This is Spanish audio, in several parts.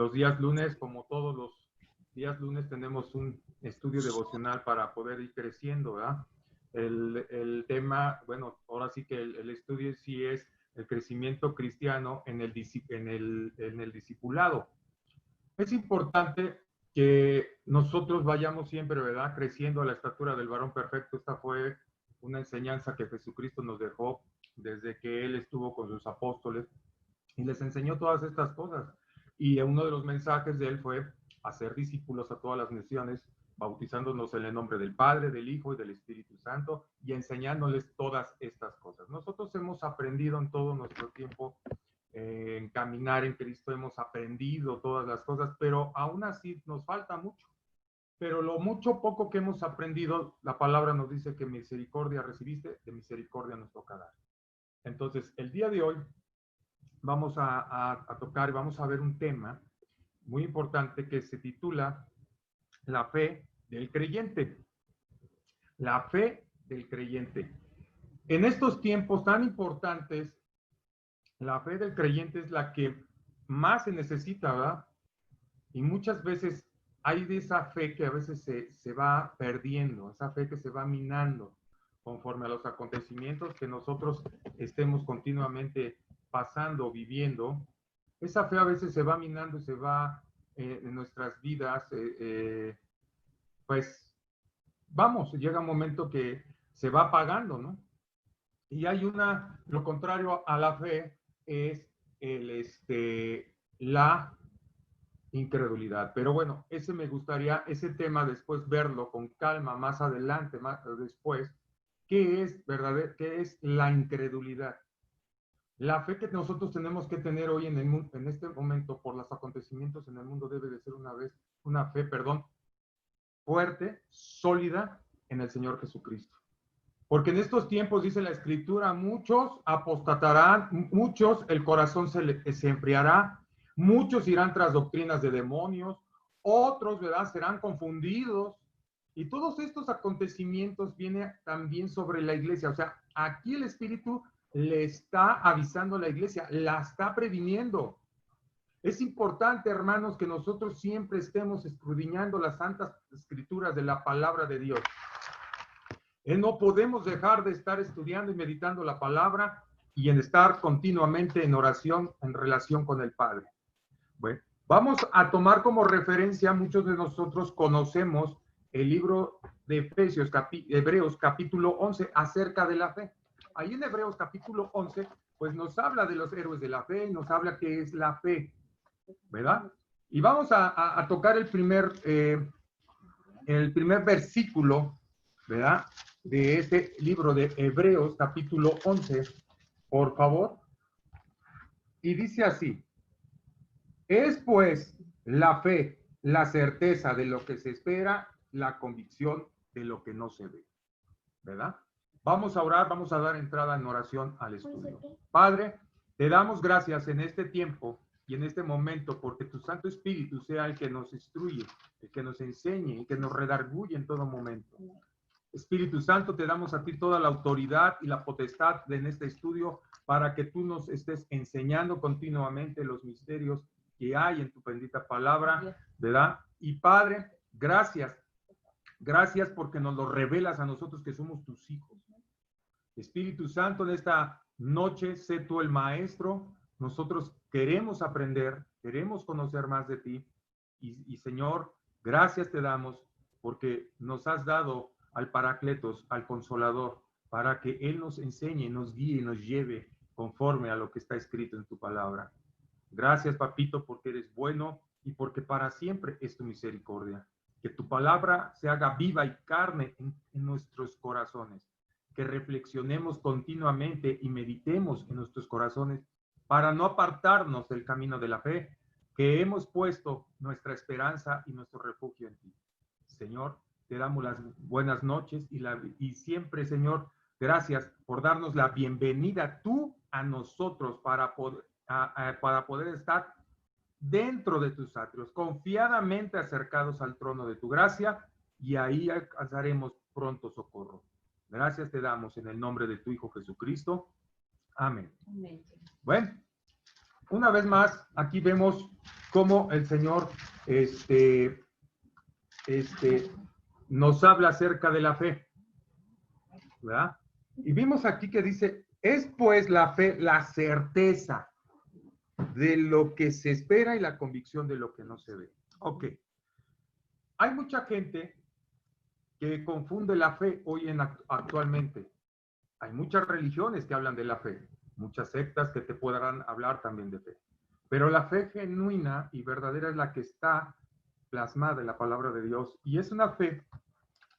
los días lunes, como todos los días lunes, tenemos un estudio devocional para poder ir creciendo, ¿verdad? El tema, bueno, ahora sí que el estudio sí es el crecimiento cristiano en el discipulado. Es importante que nosotros vayamos siempre, ¿verdad?, creciendo a la estatura del varón perfecto. Esta fue una enseñanza que Jesucristo nos dejó desde que Él estuvo con sus apóstoles y les enseñó todas estas cosas. Y uno de los mensajes de Él fue hacer discípulos a todas las naciones, bautizándonos en el nombre del Padre, del Hijo y del Espíritu Santo y enseñándoles todas estas cosas. Nosotros hemos aprendido en todo nuestro tiempo en caminar en Cristo, hemos aprendido todas las cosas, pero aún así nos falta mucho. Pero lo mucho poco que hemos aprendido, la palabra nos dice que misericordia recibiste, de misericordia nos toca dar. Entonces, el día de hoy vamos a tocar y vamos a ver un tema muy importante que se titula La fe del creyente. La fe del creyente. En estos tiempos tan importantes, la fe del creyente es la que más se necesita, ¿verdad? Y muchas veces hay de esa fe que a veces se va perdiendo, esa fe que se va minando conforme a los acontecimientos que nosotros estemos continuamente pasando, viviendo. Esa fe a veces se va minando y se va en nuestras vidas, pues vamos, llega un momento que se va apagando, ¿no? Y hay lo contrario a la fe es la incredulidad. Pero bueno, ese tema después verlo con calma más adelante, más después. ¿Qué es la incredulidad? La fe que nosotros tenemos que tener hoy en este momento por los acontecimientos en el mundo debe de ser una fe fuerte, sólida en el Señor Jesucristo. Porque en estos tiempos, dice la Escritura, muchos apostatarán, muchos el corazón se enfriará, muchos irán tras doctrinas de demonios, otros, ¿verdad?, serán confundidos. Y todos estos acontecimientos vienen también sobre la iglesia. O sea, aquí el Espíritu le está avisando a la iglesia, la está previniendo. Es importante, hermanos, que nosotros siempre estemos escudriñando las santas escrituras de la palabra de Dios. No podemos dejar de estar estudiando y meditando la palabra y en estar continuamente en oración en relación con el Padre. Bueno, vamos a tomar como referencia, muchos de nosotros conocemos el libro de Hebreos capítulo 11 acerca de la fe. Ahí en Hebreos capítulo 11, pues nos habla de los héroes de la fe, nos habla qué es la fe, ¿verdad? Y vamos a tocar el primer versículo, ¿verdad?, de este libro de Hebreos capítulo 11, por favor. Y dice así: es pues la fe, la certeza de lo que se espera, la convicción de lo que no se ve, ¿verdad? Vamos a orar, vamos a dar entrada en oración al estudio. Padre, te damos gracias en este tiempo y en este momento porque tu Santo Espíritu sea el que nos instruye, el que nos enseñe, el que nos redarguye en todo momento. Espíritu Santo, te damos a ti toda la autoridad y la potestad en este estudio para que tú nos estés enseñando continuamente los misterios que hay en tu bendita palabra, ¿verdad? Y Padre, gracias porque nos lo revelas a nosotros que somos tus hijos. Espíritu Santo, en esta noche, sé tú el maestro. Nosotros queremos aprender, queremos conocer más de ti. Y Señor, gracias te damos porque nos has dado al Paracletos, al Consolador, para que Él nos enseñe, nos guíe y nos lleve conforme a lo que está escrito en tu palabra. Gracias, Papito, porque eres bueno y porque para siempre es tu misericordia. Que tu palabra se haga viva y carne en nuestros corazones. Que reflexionemos continuamente y meditemos en nuestros corazones para no apartarnos del camino de la fe, que hemos puesto nuestra esperanza y nuestro refugio en ti. Señor, te damos las buenas noches y siempre, Señor, gracias por darnos la bienvenida tú a nosotros para poder estar dentro de tus atrios, confiadamente acercados al trono de tu gracia, y ahí alcanzaremos pronto socorro. Gracias te damos en el nombre de tu Hijo Jesucristo. Amén. Amén. Bueno, una vez más, aquí vemos cómo el Señor nos habla acerca de la fe, ¿verdad? Y vimos aquí que dice, es pues la fe la certeza de lo que se espera y la convicción de lo que no se ve. Ok. Hay mucha gente que confunde la fe actualmente. Hay muchas religiones que hablan de la fe, muchas sectas que te podrán hablar también de fe. Pero la fe genuina y verdadera es la que está plasmada en la palabra de Dios. Y es una fe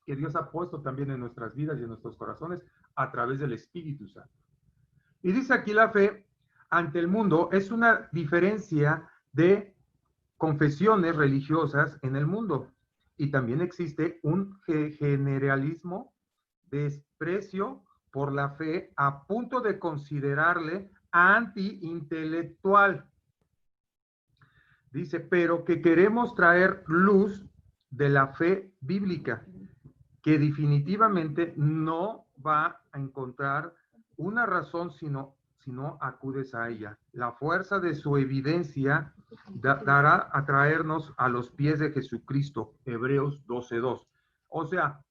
que Dios ha puesto también en nuestras vidas y en nuestros corazones a través del Espíritu Santo. Y dice aquí la fe ante el mundo es una diferencia de confesiones religiosas en el mundo. Y también existe un generalismo, desprecio por la fe a punto de considerarle anti-intelectual. Dice, pero que queremos traer luz de la fe bíblica, que definitivamente no va a encontrar una razón si no acudes a ella. La fuerza de su evidencia dará a traernos a los pies de Jesucristo, Hebreos 12:2. O sea,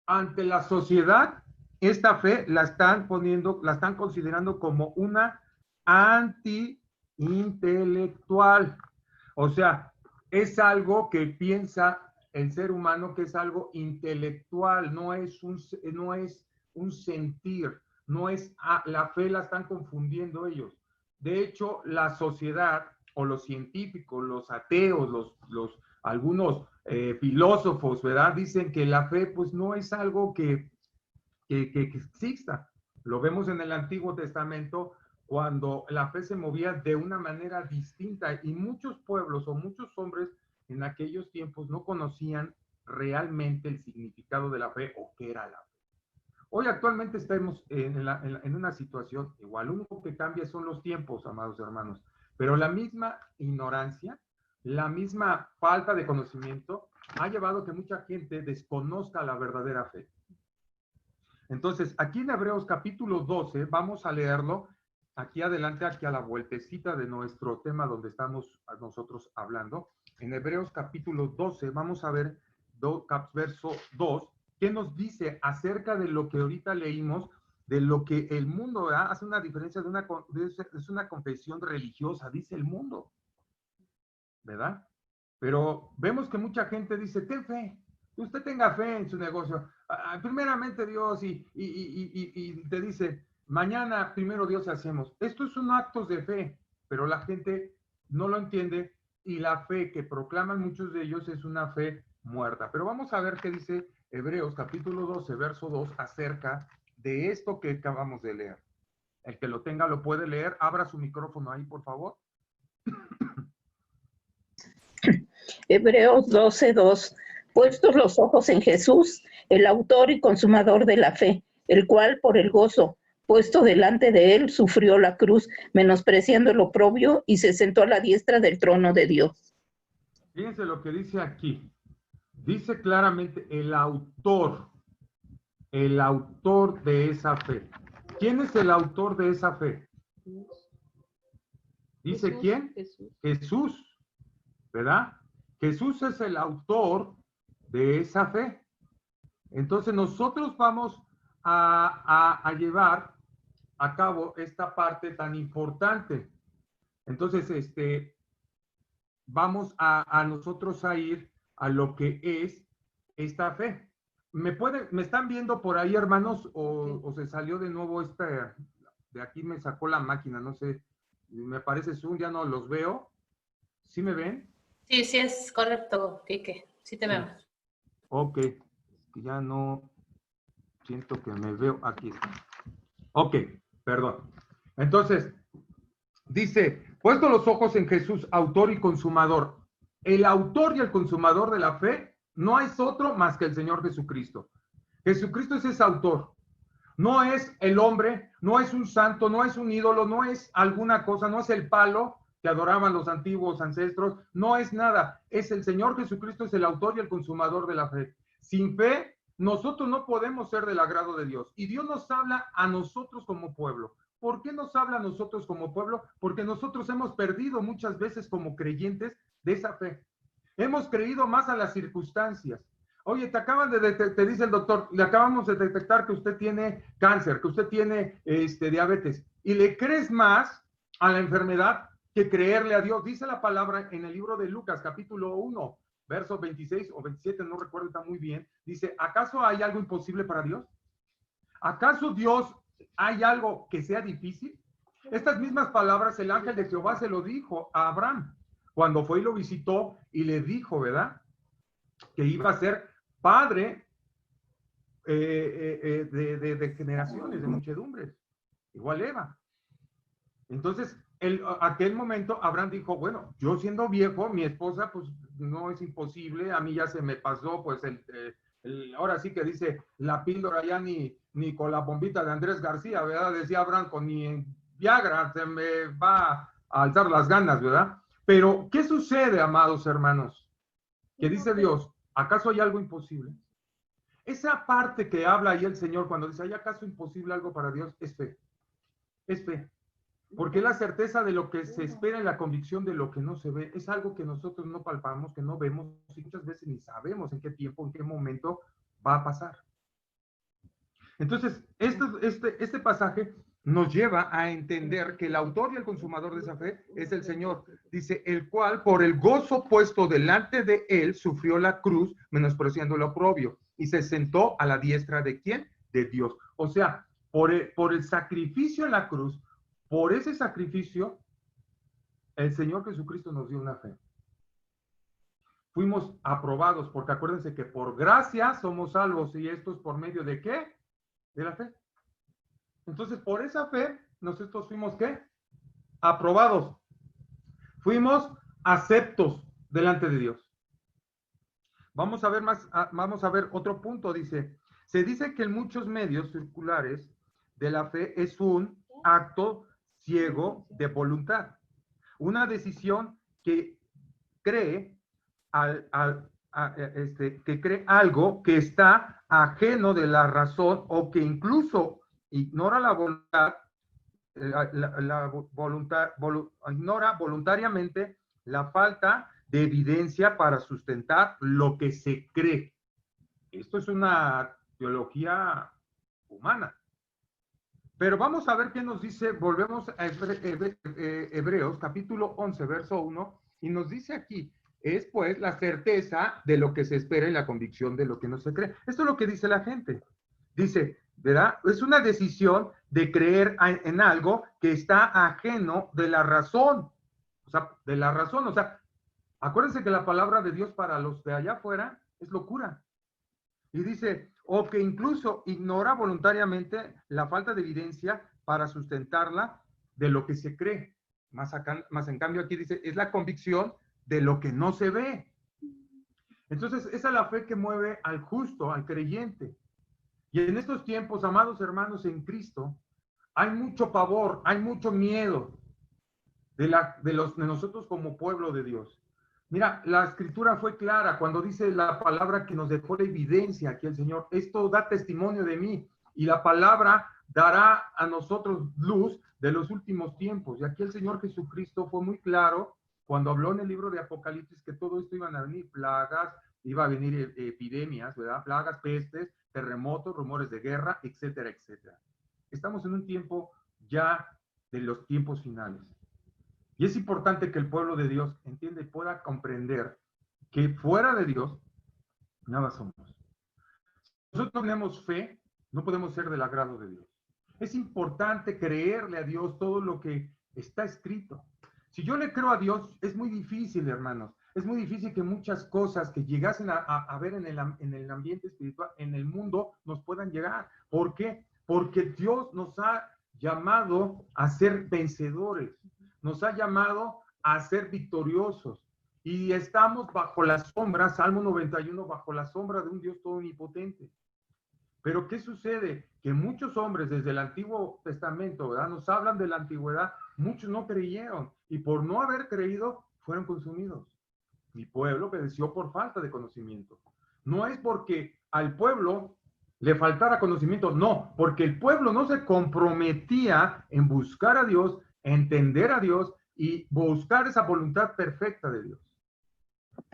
ante la sociedad, esta fe la están considerando como una anti-intelectual. O sea, es algo que piensa el ser humano que es algo intelectual, no es un sentir, no es, la fe la están confundiendo ellos. De hecho, la sociedad o los científicos, los ateos, algunos filósofos, ¿verdad? Dicen que la fe pues no es algo que exista. Lo vemos en el Antiguo Testamento cuando la fe se movía de una manera distinta y muchos pueblos o muchos hombres en aquellos tiempos no conocían realmente el significado de la fe o qué era la fe. Hoy actualmente estamos en una situación igual, lo único que cambia son los tiempos, amados hermanos, pero la misma ignorancia, la misma falta de conocimiento ha llevado a que mucha gente desconozca la verdadera fe. Entonces, aquí en Hebreos capítulo 12, vamos a leerlo aquí adelante, aquí a la vueltecita de nuestro tema donde estamos nosotros hablando. En Hebreos capítulo 12, vamos a ver verso 2, ¿qué nos dice acerca de lo que ahorita leímos, de lo que el mundo, ¿verdad? Hace una diferencia es una confesión religiosa, dice el mundo, ¿verdad? Pero vemos que mucha gente dice, ten fe, usted tenga fe en su negocio. Primeramente Dios y te dice, mañana primero Dios hacemos. Estos son actos de fe, pero la gente no lo entiende y la fe que proclaman muchos de ellos es una fe muerta. Pero vamos a ver qué dice Hebreos capítulo 12, verso 2 acerca de esto que acabamos de leer. El que lo tenga lo puede leer. Abra su micrófono ahí, por favor. Hebreos 12:2. Puestos los ojos en Jesús, el autor y consumador de la fe, el cual por el gozo puesto delante de él sufrió la cruz, menospreciando el oprobio, y se sentó a la diestra del trono de Dios. Fíjense lo que dice aquí. Dice claramente el autor de esa fe. ¿Quién es el autor de esa fe? Dice Jesús, ¿quién? Jesús, ¿verdad? Jesús es el autor de esa fe. Entonces nosotros vamos a llevar a cabo esta parte tan importante. Entonces, vamos a nosotros a ir a lo que es esta fe. ¿Me están viendo por ahí, hermanos? ¿O se salió de nuevo de aquí me sacó la máquina? No sé, me parece Zoom, ya no los veo. ¿Sí me ven? Sí, sí es correcto, Quique. Sí te vemos. Ok, ya no siento que me veo. Aquí está. Ok, perdón. Entonces, dice, puesto los ojos en Jesús, autor y consumador. El autor y el consumador de la fe no es otro más que el Señor Jesucristo. Jesucristo es ese autor. No es el hombre, no es un santo, no es un ídolo, no es alguna cosa, no es el palo que adoraban los antiguos ancestros, no es nada. Es el Señor Jesucristo, es el autor y el consumador de la fe. Sin fe, nosotros no podemos ser del agrado de Dios. Y Dios nos habla a nosotros como pueblo. ¿Por qué nos habla a nosotros como pueblo? Porque nosotros hemos perdido muchas veces como creyentes de esa fe. Hemos creído más a las circunstancias. Oye, te dice el doctor, le acabamos de detectar que usted tiene cáncer, que usted tiene diabetes, y le crees más a la enfermedad que creerle a Dios. Dice la palabra en el libro de Lucas, capítulo 1, versos 26 o 27, no recuerdo, está muy bien. Dice, ¿acaso hay algo imposible para Dios? ¿Acaso Dios hay algo que sea difícil? Estas mismas palabras el ángel de Jehová se lo dijo a Abraham cuando fue y lo visitó y le dijo, ¿verdad?, que iba a ser padre de generaciones, de muchedumbres, igual Eva. Entonces, aquel momento Abraham dijo, bueno, yo siendo viejo, mi esposa, pues no es imposible, a mí ya se me pasó, pues ahora sí que dice la píldora ya ni con la bombita de Andrés García, ¿verdad? Decía Abraham, con mi Viagra se me va a alzar las ganas, ¿verdad? Pero, ¿qué sucede, amados hermanos? Que dice Dios, ¿acaso hay algo imposible? Esa parte que habla ahí el Señor cuando dice, ¿hay acaso imposible algo para Dios? Es fe. Es fe. Porque la certeza de lo que se espera y la convicción de lo que no se ve es algo que nosotros no palpamos, que no vemos y muchas veces ni sabemos en qué tiempo, en qué momento va a pasar. Entonces, este pasaje nos lleva a entender que el autor y el consumador de esa fe es el Señor. Dice, el cual por el gozo puesto delante de él sufrió la cruz, menospreciando lo oprobio, y se sentó a la diestra de ¿quién? De Dios. O sea, por el sacrificio en la cruz, por ese sacrificio, el Señor Jesucristo nos dio una fe. Fuimos aprobados, porque acuérdense que por gracia somos salvos, y esto es por medio de ¿qué? De la fe. Entonces, por esa fe, nosotros fuimos ¿qué? Aprobados. Fuimos aceptos delante de Dios. Vamos a ver vamos a ver otro punto, dice. Se dice que en muchos medios circulares de la fe es un acto ciego de voluntad. Una decisión que cree que cree algo que está ajeno de la razón o que incluso ignora la voluntad, ignora voluntariamente la falta de evidencia para sustentar lo que se cree. Esto es una teología humana. Pero vamos a ver qué nos dice, volvemos a Hebreos, capítulo 11, verso 1, y nos dice aquí, es pues la certeza de lo que se espera y la convicción de lo que no se cree. Esto es lo que dice la gente. Dice, ¿verdad? Es una decisión de creer en algo que está ajeno de la razón. O sea, de la razón. O sea, acuérdense que la palabra de Dios para los de allá afuera es locura. Y dice, o que incluso ignora voluntariamente la falta de evidencia para sustentarla de lo que se cree. Más en cambio aquí dice, es la convicción de lo que no se ve. Entonces, esa es la fe que mueve al justo, al creyente. Y en estos tiempos, amados hermanos en Cristo, hay mucho pavor, hay mucho miedo de nosotros como pueblo de Dios. Mira, la escritura fue clara cuando dice la palabra que nos dejó la evidencia aquí el Señor. Esto da testimonio de mí y la palabra dará a nosotros luz de los últimos tiempos. Y aquí el Señor Jesucristo fue muy claro cuando habló en el libro de Apocalipsis que todo esto iban a venir plagas, iba a venir epidemias, ¿verdad? Plagas, pestes, terremotos, rumores de guerra, etcétera, etcétera. Estamos en un tiempo ya de los tiempos finales. Y es importante que el pueblo de Dios entienda y pueda comprender que fuera de Dios, nada somos. Si nosotros tenemos fe, no podemos ser del agrado de Dios. Es importante creerle a Dios todo lo que está escrito. Si yo le creo a Dios, es muy difícil, hermanos. Es muy difícil que muchas cosas que llegasen a ver en el ambiente espiritual, en el mundo, nos puedan llegar. ¿Por qué? Porque Dios nos ha llamado a ser vencedores. Nos ha llamado a ser victoriosos y estamos bajo la sombra, Salmo 91, bajo la sombra de un Dios todo omnipotente. Pero ¿qué sucede? Que muchos hombres desde el Antiguo Testamento, ¿verdad? Nos hablan de la antigüedad, muchos no creyeron y por no haber creído fueron consumidos. Mi pueblo pereció por falta de conocimiento. No es porque al pueblo le faltara conocimiento, no, porque el pueblo no se comprometía en buscar a Dios, entender a Dios y buscar esa voluntad perfecta de Dios.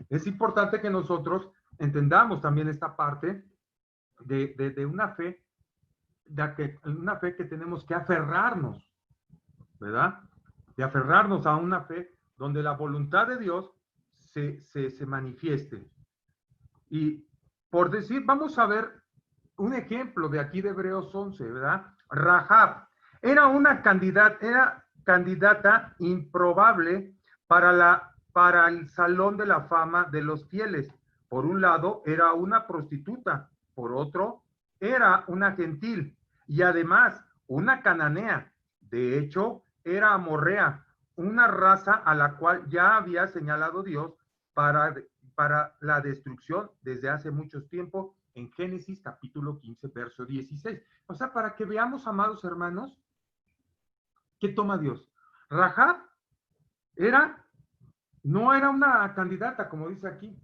Es importante que nosotros entendamos también esta parte de una fe, una fe que tenemos que aferrarnos, ¿verdad? De aferrarnos a una fe donde la voluntad de Dios se manifieste. Y por decir, vamos a ver un ejemplo de aquí de Hebreos 11, ¿verdad? Rahab era candidata improbable para el salón de la fama de los fieles. Por un lado, era una prostituta, por otro, era una gentil y además una cananea. De hecho, era amorrea, una raza a la cual ya había señalado Dios para la destrucción desde hace mucho tiempo en Génesis capítulo 15, verso 16. O sea, para que veamos, amados hermanos, ¿qué toma Dios? Rahab no era una candidata, como dice aquí,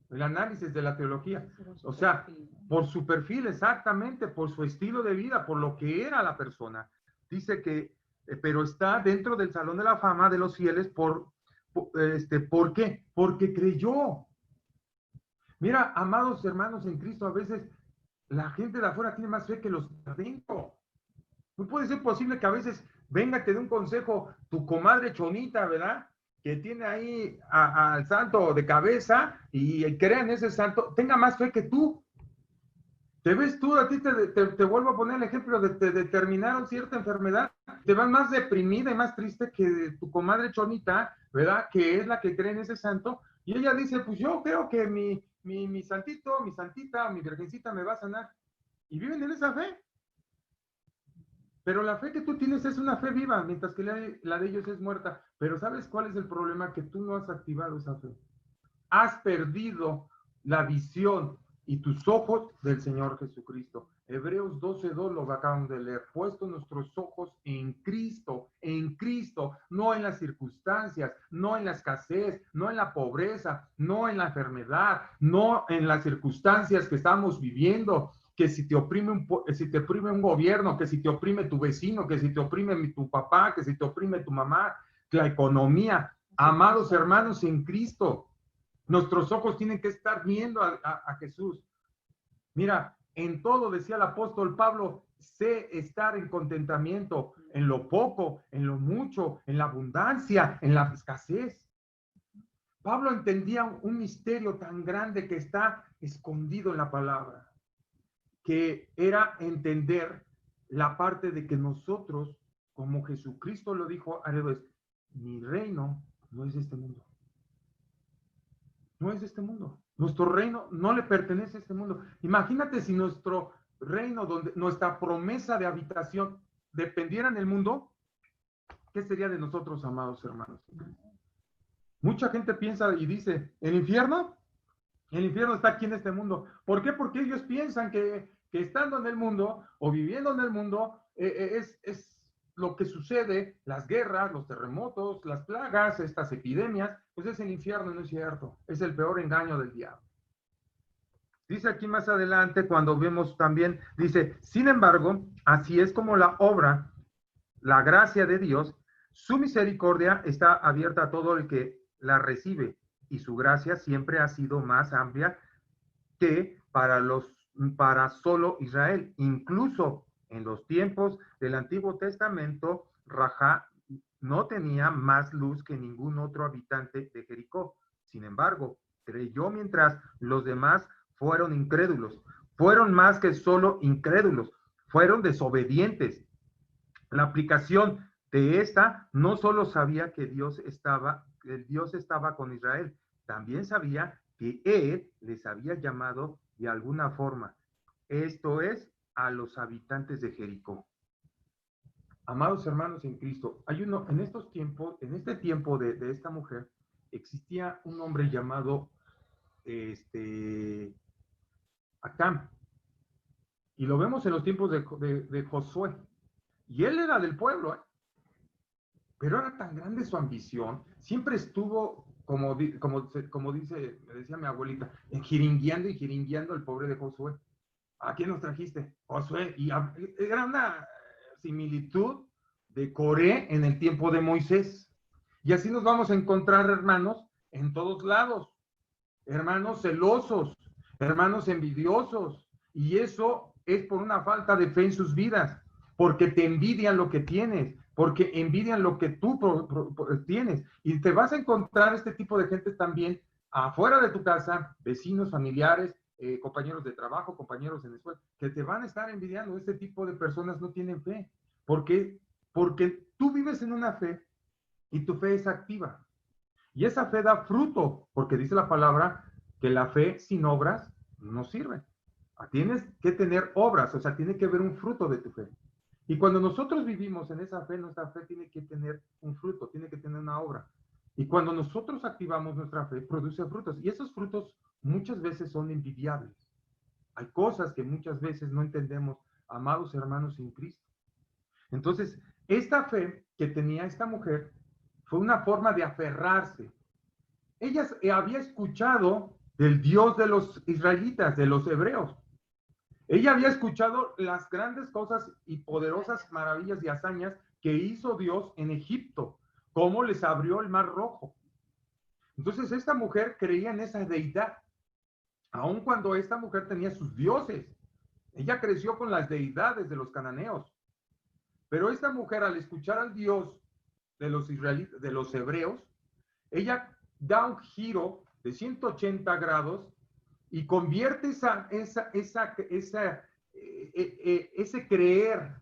el análisis de la teología. O sea, por su perfil, exactamente, por su estilo de vida, por lo que era la persona. Dice que, pero está dentro del Salón de la Fama de los fieles ¿por qué? Porque creyó. Mira, amados hermanos en Cristo, a veces la gente de afuera tiene más fe que los de adentro. No puede ser posible que a veces venga, te dé un consejo tu comadre Chonita, ¿verdad? Que tiene ahí al santo de cabeza y crea en ese santo, tenga más fe que tú. Te ves tú, a ti te vuelvo a poner el ejemplo de te determinaron cierta enfermedad, te vas más deprimida y más triste que tu comadre Chonita, ¿verdad? Que es la que cree en ese santo, y ella dice, pues yo creo que mi santito, mi santita, mi virgencita me va a sanar. Y viven en esa fe. Pero la fe que tú tienes es una fe viva, mientras que la de ellos es muerta. Pero ¿sabes cuál es el problema? Que tú no has activado esa fe. Has perdido la visión y tus ojos del Señor Jesucristo. Hebreos 12:2 lo acaban de leer. Puesto nuestros ojos en Cristo, no en las circunstancias, no en la escasez, no en la pobreza, no en la enfermedad, no en las circunstancias que estamos viviendo, que si te oprime un gobierno, que si te oprime tu vecino, que si te oprime tu papá, que si te oprime tu mamá, la economía. Amados hermanos en Cristo, nuestros ojos tienen que estar viendo a Jesús. Mira, en todo, decía el apóstol Pablo, sé estar en contentamiento, en lo poco, en lo mucho, en la abundancia, en la escasez. Pablo entendía un misterio tan grande que está escondido en la palabra, que era entender la parte de que nosotros, como Jesucristo lo dijo a Herodes, mi reino no es de este mundo. No es de este mundo. Nuestro reino no le pertenece a este mundo. Imagínate si nuestro reino, donde nuestra promesa de habitación dependiera en el mundo, ¿qué sería de nosotros, amados hermanos? Mucha gente piensa y dice, ¿el infierno? El infierno está aquí en este mundo. ¿Por qué? Porque ellos piensan que estando en el mundo o viviendo en el mundo es lo que sucede, las guerras, los terremotos, las plagas, estas epidemias, pues es el infierno, no es cierto. Es el peor engaño del diablo. Dice aquí más adelante, cuando vemos también, dice, sin embargo, así es como la obra, la gracia de Dios, su misericordia está abierta a todo el que la recibe, y su gracia siempre ha sido más amplia que para solo Israel. Incluso en los tiempos del Antiguo Testamento, Rahab no tenía más luz que ningún otro habitante de Jericó. Sin embargo, creyó mientras los demás fueron incrédulos. Fueron más que solo incrédulos, fueron desobedientes. La aplicación de esta no solo sabía que Dios estaba con Israel, también sabía que Él les había llamado de alguna forma. Esto es, a los habitantes de Jericó. Amados hermanos en Cristo, en este tiempo de esta mujer, existía un hombre llamado Acán. Y lo vemos en los tiempos de Josué. Y él era del pueblo, pero era tan grande su ambición, siempre estuvo, como me decía mi abuelita, jiringueando y jiringueando el pobre de Josué. ¿A quién nos trajiste? Josué. Y era una similitud de Coré en el tiempo de Moisés. Y así nos vamos a encontrar, hermanos, en todos lados. Hermanos celosos, hermanos envidiosos. Y eso es por una falta de fe en sus vidas, porque te envidian lo que tienes, porque envidian lo que tú tienes. Y te vas a encontrar este tipo de gente también afuera de tu casa, vecinos, familiares, compañeros de trabajo, compañeros en la escuela, que te van a estar envidiando. Este tipo de personas no tienen fe. ¿Por qué? Porque tú vives en una fe y tu fe es activa. Y esa fe da fruto, porque dice la palabra que la fe sin obras no sirve. Tienes que tener obras, o sea, tiene que haber un fruto de tu fe. Y cuando nosotros vivimos en esa fe, nuestra fe tiene que tener un fruto, tiene que tener una obra. Y cuando nosotros activamos nuestra fe, produce frutos. Y esos frutos muchas veces son envidiables. Hay cosas que muchas veces no entendemos, amados hermanos en Cristo. Entonces, esta fe que tenía esta mujer fue una forma de aferrarse. Ella había escuchado del Dios de los israelitas, de los hebreos. Ella había escuchado las grandes cosas y poderosas maravillas y hazañas que hizo Dios en Egipto, cómo les abrió el Mar Rojo. Entonces esta mujer creía en esa deidad, aun cuando esta mujer tenía sus dioses. Ella creció con las deidades de los cananeos. Pero esta mujer, al escuchar al Dios de los israelitas, de los hebreos, ella da un giro de 180 grados y convierte ese creer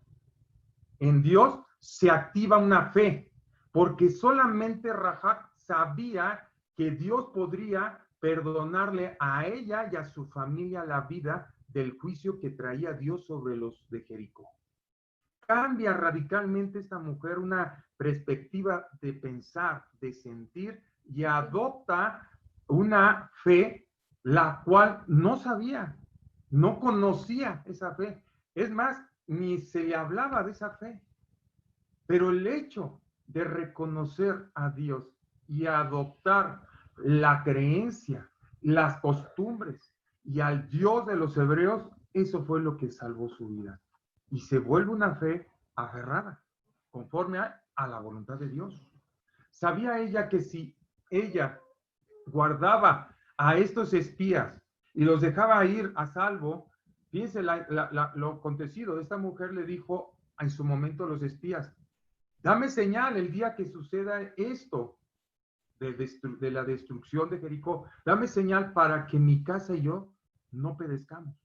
en Dios, se activa una fe, porque solamente Rahab sabía que Dios podría perdonarle a ella y a su familia la vida del juicio que traía Dios sobre los de Jericó. Cambia radicalmente esta mujer una perspectiva de pensar, de sentir, y adopta una fe la cual no sabía, no conocía esa fe. Es más, ni se le hablaba de esa fe. Pero el hecho de reconocer a Dios y adoptar la creencia, las costumbres y al Dios de los hebreos, eso fue lo que salvó su vida. Y se vuelve una fe aferrada, conforme a la voluntad de Dios. Sabía ella que si ella guardaba a estos espías y los dejaba ir a salvo, fíjense lo acontecido. Esta mujer le dijo en su momento a los espías: dame señal el día que suceda esto de la destrucción de Jericó. Dame señal para que mi casa y yo no perezcamos.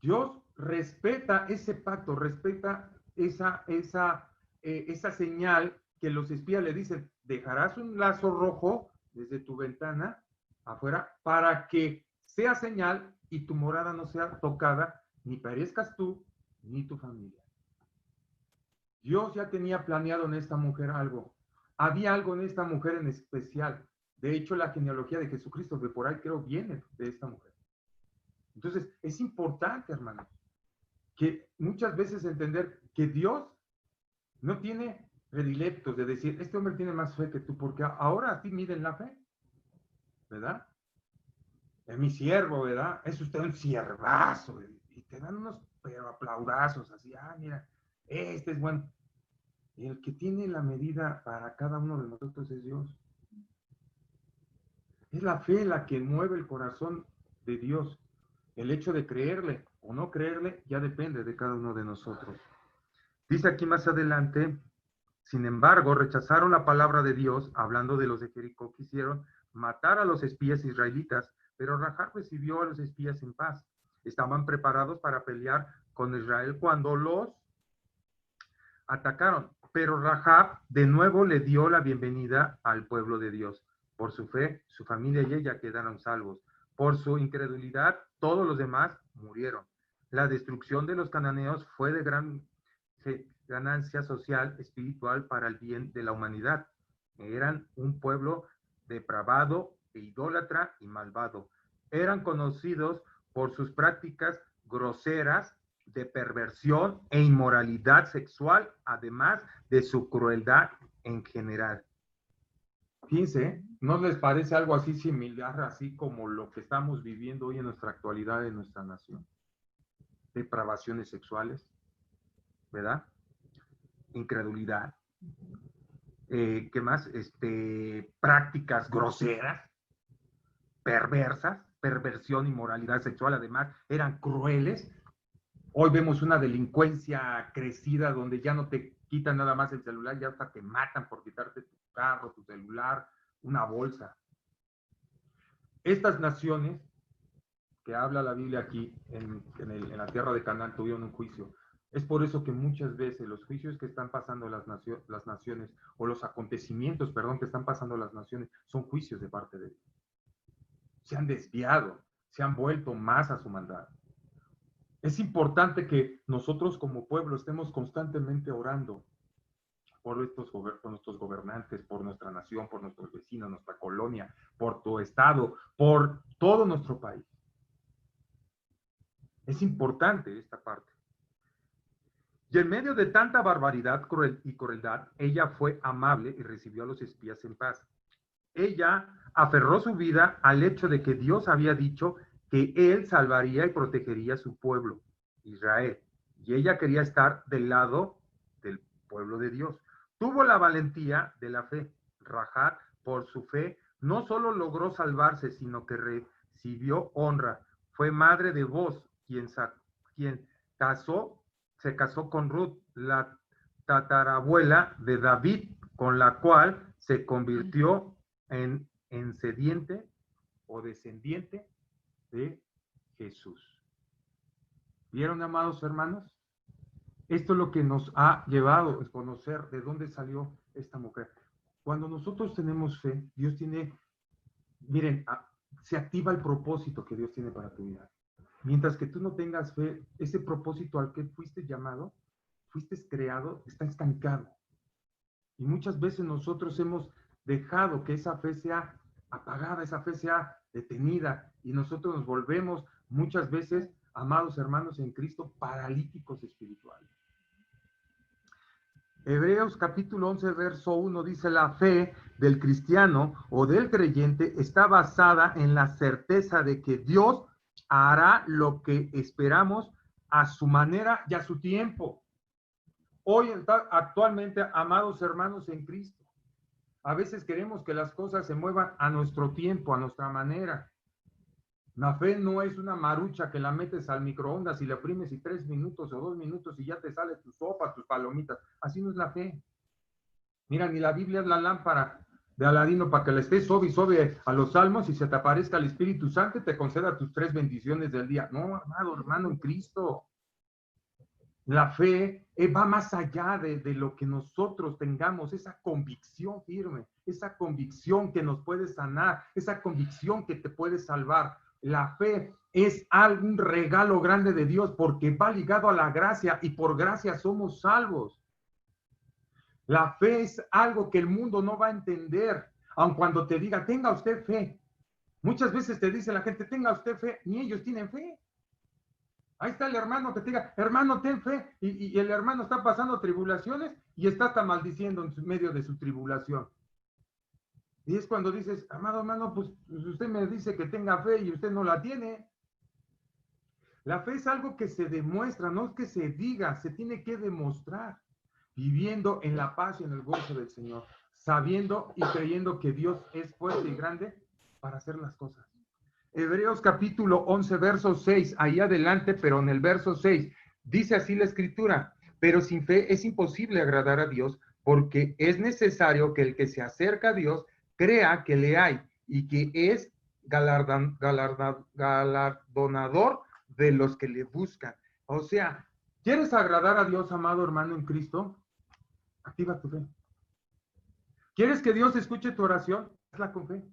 Dios respeta ese pacto, respeta esa señal que los espías le dicen: dejarás un lazo rojo desde tu ventana afuera para que sea señal y tu morada no sea tocada, ni perezcas tú ni tu familia. Dios ya tenía planeado en esta mujer algo. Había algo en esta mujer en especial. De hecho, la genealogía de Jesucristo, de por ahí creo, viene de esta mujer. Entonces, es importante, hermanos, que muchas veces entender que Dios no tiene predilectos de decir: este hombre tiene más fe que tú, porque ahora a ti miden la fe, ¿verdad? Es mi siervo, ¿verdad? Es usted un siervazo, y te dan unos pero aplaudazos, así: mira, este es bueno. Y el que tiene la medida para cada uno de nosotros es Dios. Es la fe la que mueve el corazón de Dios. El hecho de creerle o no creerle ya depende de cada uno de nosotros. Dice aquí más adelante: sin embargo, rechazaron la palabra de Dios, hablando de los de Jericó. Quisieron matar a los espías israelitas, pero Rahab recibió a los espías en paz. Estaban preparados para pelear con Israel cuando los atacaron. Pero Rahab de nuevo le dio la bienvenida al pueblo de Dios. Por su fe, su familia y ella quedaron salvos. Por su incredulidad, todos los demás murieron. La destrucción de los cananeos fue de gran ganancia social, espiritual, para el bien de la humanidad. Eran un pueblo depravado, e idólatra y malvado. Eran conocidos por sus prácticas groseras de perversión e inmoralidad sexual, además de su crueldad en general. Fíjense, ¿no les parece algo así similar, así como lo que estamos viviendo hoy en nuestra actualidad en nuestra nación? Depravaciones sexuales, ¿verdad? Incredulidad. ¿Qué más? Prácticas groseras, perversas, perversión y moralidad sexual, además, eran crueles. Hoy vemos una delincuencia crecida donde ya no te quitan nada más el celular, ya hasta te matan por quitarte tu carro, tu celular, una bolsa. Estas naciones que habla la Biblia aquí en la tierra de Canaán tuvieron un juicio. Es por eso que muchas veces los juicios que están pasando las naciones, o los acontecimientos, perdón, que están pasando las naciones, son juicios de parte de Dios. Se han desviado, se han vuelto más a su maldad. Es importante que nosotros como pueblo estemos constantemente orando por nuestros gobernantes, por nuestra nación, por nuestros vecinos, nuestra colonia, por tu estado, por todo nuestro país. Es importante esta parte. Y en medio de tanta barbaridad y crueldad, ella fue amable y recibió a los espías en paz. Ella aferró su vida al hecho de que Dios había dicho que Él salvaría y protegería a su pueblo, Israel. Y ella quería estar del lado del pueblo de Dios. Tuvo la valentía de la fe. Rahab, por su fe, no solo logró salvarse, sino que recibió honra. Fue madre de Boz, quien se casó con Ruth, la tatarabuela de David, con la cual se convirtió en sediente o descendiente de Jesús. ¿Vieron, amados hermanos? Esto es lo que nos ha llevado a conocer de dónde salió esta mujer. Cuando nosotros tenemos fe, Dios tiene, miren, se activa el propósito que Dios tiene para tu vida. Mientras que tú no tengas fe, ese propósito al que fuiste llamado, fuiste creado, está estancado. Y muchas veces nosotros hemos dejado que esa fe sea apagada, esa fe sea detenida, y nosotros nos volvemos muchas veces, amados hermanos en Cristo, paralíticos espirituales. Hebreos capítulo 11, verso 1 dice: la fe del cristiano o del creyente está basada en la certeza de que Dios hará lo que esperamos a su manera y a su tiempo. Hoy, actualmente, amados hermanos en Cristo, a veces queremos que las cosas se muevan a nuestro tiempo, a nuestra manera. La fe no es una marucha que la metes al microondas y le oprimes y 3 minutos o 2 minutos y ya te sale tu sopa, tus palomitas. Así no es la fe. Mira, ni la Biblia es la lámpara de Aladino para que le estés sobe a los salmos y se te aparezca el Espíritu Santo y te conceda tus 3 bendiciones del día. No, amado hermano en Cristo. La fe va más allá de lo que nosotros tengamos, esa convicción firme, esa convicción que nos puede sanar, esa convicción que te puede salvar. La fe es un regalo grande de Dios porque va ligado a la gracia y por gracia somos salvos. La fe es algo que el mundo no va a entender, aun cuando te diga, tenga usted fe. Muchas veces te dice la gente, tenga usted fe, ni ellos tienen fe. Ahí está el hermano que te diga, hermano, ten fe, y el hermano está pasando tribulaciones y está hasta maldiciendo en medio de su tribulación. Y es cuando dices, amado hermano, pues usted me dice que tenga fe y usted no la tiene. La fe es algo que se demuestra, no es que se diga, se tiene que demostrar, viviendo en la paz y en el gozo del Señor, sabiendo y creyendo que Dios es fuerte y grande para hacer las cosas. Hebreos capítulo 11, verso 6, ahí adelante, pero en el verso 6, dice así la escritura: pero sin fe es imposible agradar a Dios, porque es necesario que el que se acerca a Dios crea que le hay y que es galardonador de los que le buscan. O sea, ¿quieres agradar a Dios, amado hermano en Cristo? Activa tu fe. ¿Quieres que Dios escuche tu oración? Hazla con fe.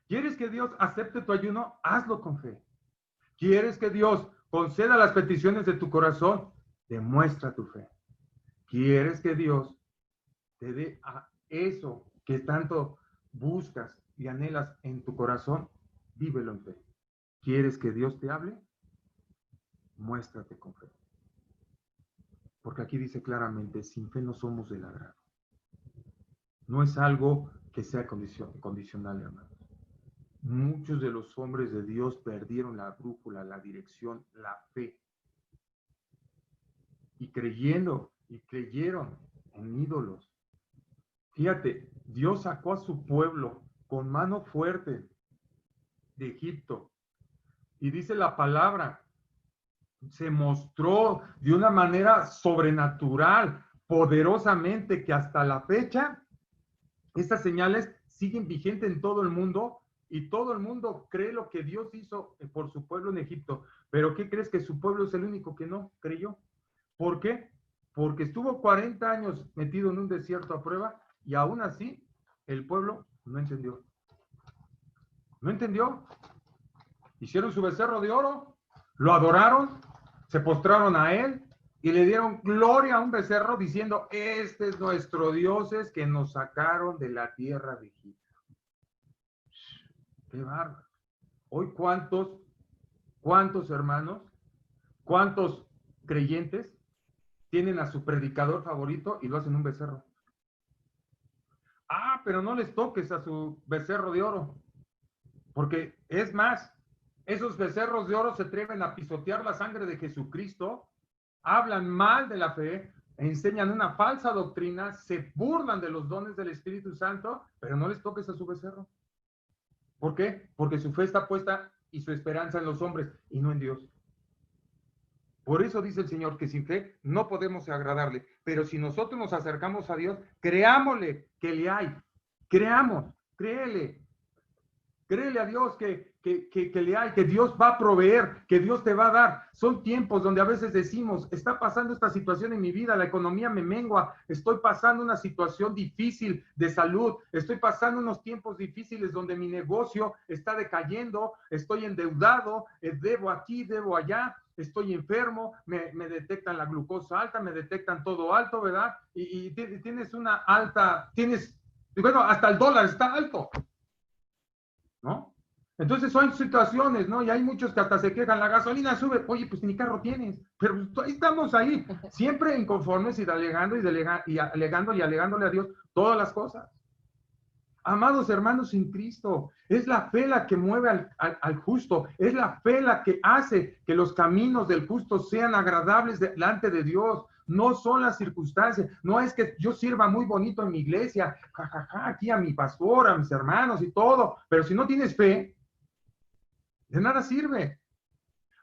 ¿Quieres que Dios acepte tu ayuno? Hazlo con fe. ¿Quieres que Dios conceda las peticiones de tu corazón? Demuestra tu fe. ¿Quieres que Dios te dé a eso que tanto buscas y anhelas en tu corazón? Vívelo en fe. ¿Quieres que Dios te hable? Muéstrate con fe. Porque aquí dice claramente, sin fe no somos del agrado. no es algo que sea condicional, hermano. Muchos de los hombres de Dios perdieron la brújula, la dirección, la fe. Y creyeron en ídolos. Fíjate, Dios sacó a su pueblo con mano fuerte de Egipto. Y dice la palabra, se mostró de una manera sobrenatural, poderosamente, que hasta la fecha, estas señales siguen vigentes en todo el mundo y todo el mundo cree lo que Dios hizo por su pueblo en Egipto. Pero ¿qué crees? Que su pueblo es el único que no creyó. ¿Por qué? Porque estuvo 40 años metido en un desierto a prueba y aún así el pueblo no entendió. No entendió. Hicieron su becerro de oro, lo adoraron, se postraron a él y le dieron gloria a un becerro diciendo, este es nuestro Dios que nos sacaron de la tierra de Egipto. Qué bárbaro. Hoy cuántos hermanos, cuántos creyentes tienen a su predicador favorito y lo hacen un becerro. Ah, pero no les toques a su becerro de oro. Porque es más, esos becerros de oro se atreven a pisotear la sangre de Jesucristo, hablan mal de la fe, enseñan una falsa doctrina, se burlan de los dones del Espíritu Santo, pero no les toques a su becerro. ¿Por qué? Porque su fe está puesta y su esperanza en los hombres y no en Dios. Por eso dice el Señor que sin fe no podemos agradarle, pero si nosotros nos acercamos a Dios, creámosle que le hay, créele a Dios que le hay, que Dios va a proveer, que Dios te va a dar. Son tiempos donde a veces decimos, está pasando esta situación en mi vida, la economía me mengua, estoy pasando una situación difícil de salud, estoy pasando unos tiempos difíciles donde mi negocio está decayendo, estoy endeudado, debo aquí, debo allá, estoy enfermo, me detectan la glucosa alta, me detectan todo alto, ¿verdad? Y tienes una alta, bueno, hasta el dólar está alto, ¿no? Entonces son situaciones, ¿no? Y hay muchos que hasta se quejan, la gasolina sube, oye, pues ni carro tienes, pero estamos ahí, siempre inconformes y alegándole a Dios todas las cosas. Amados hermanos en Cristo, es la fe la que mueve al justo, es la fe la que hace que los caminos del justo sean agradables delante de Dios. No son las circunstancias, no es que yo sirva muy bonito en mi iglesia, aquí a mi pastor, a mis hermanos y todo, pero si no tienes fe, de nada sirve.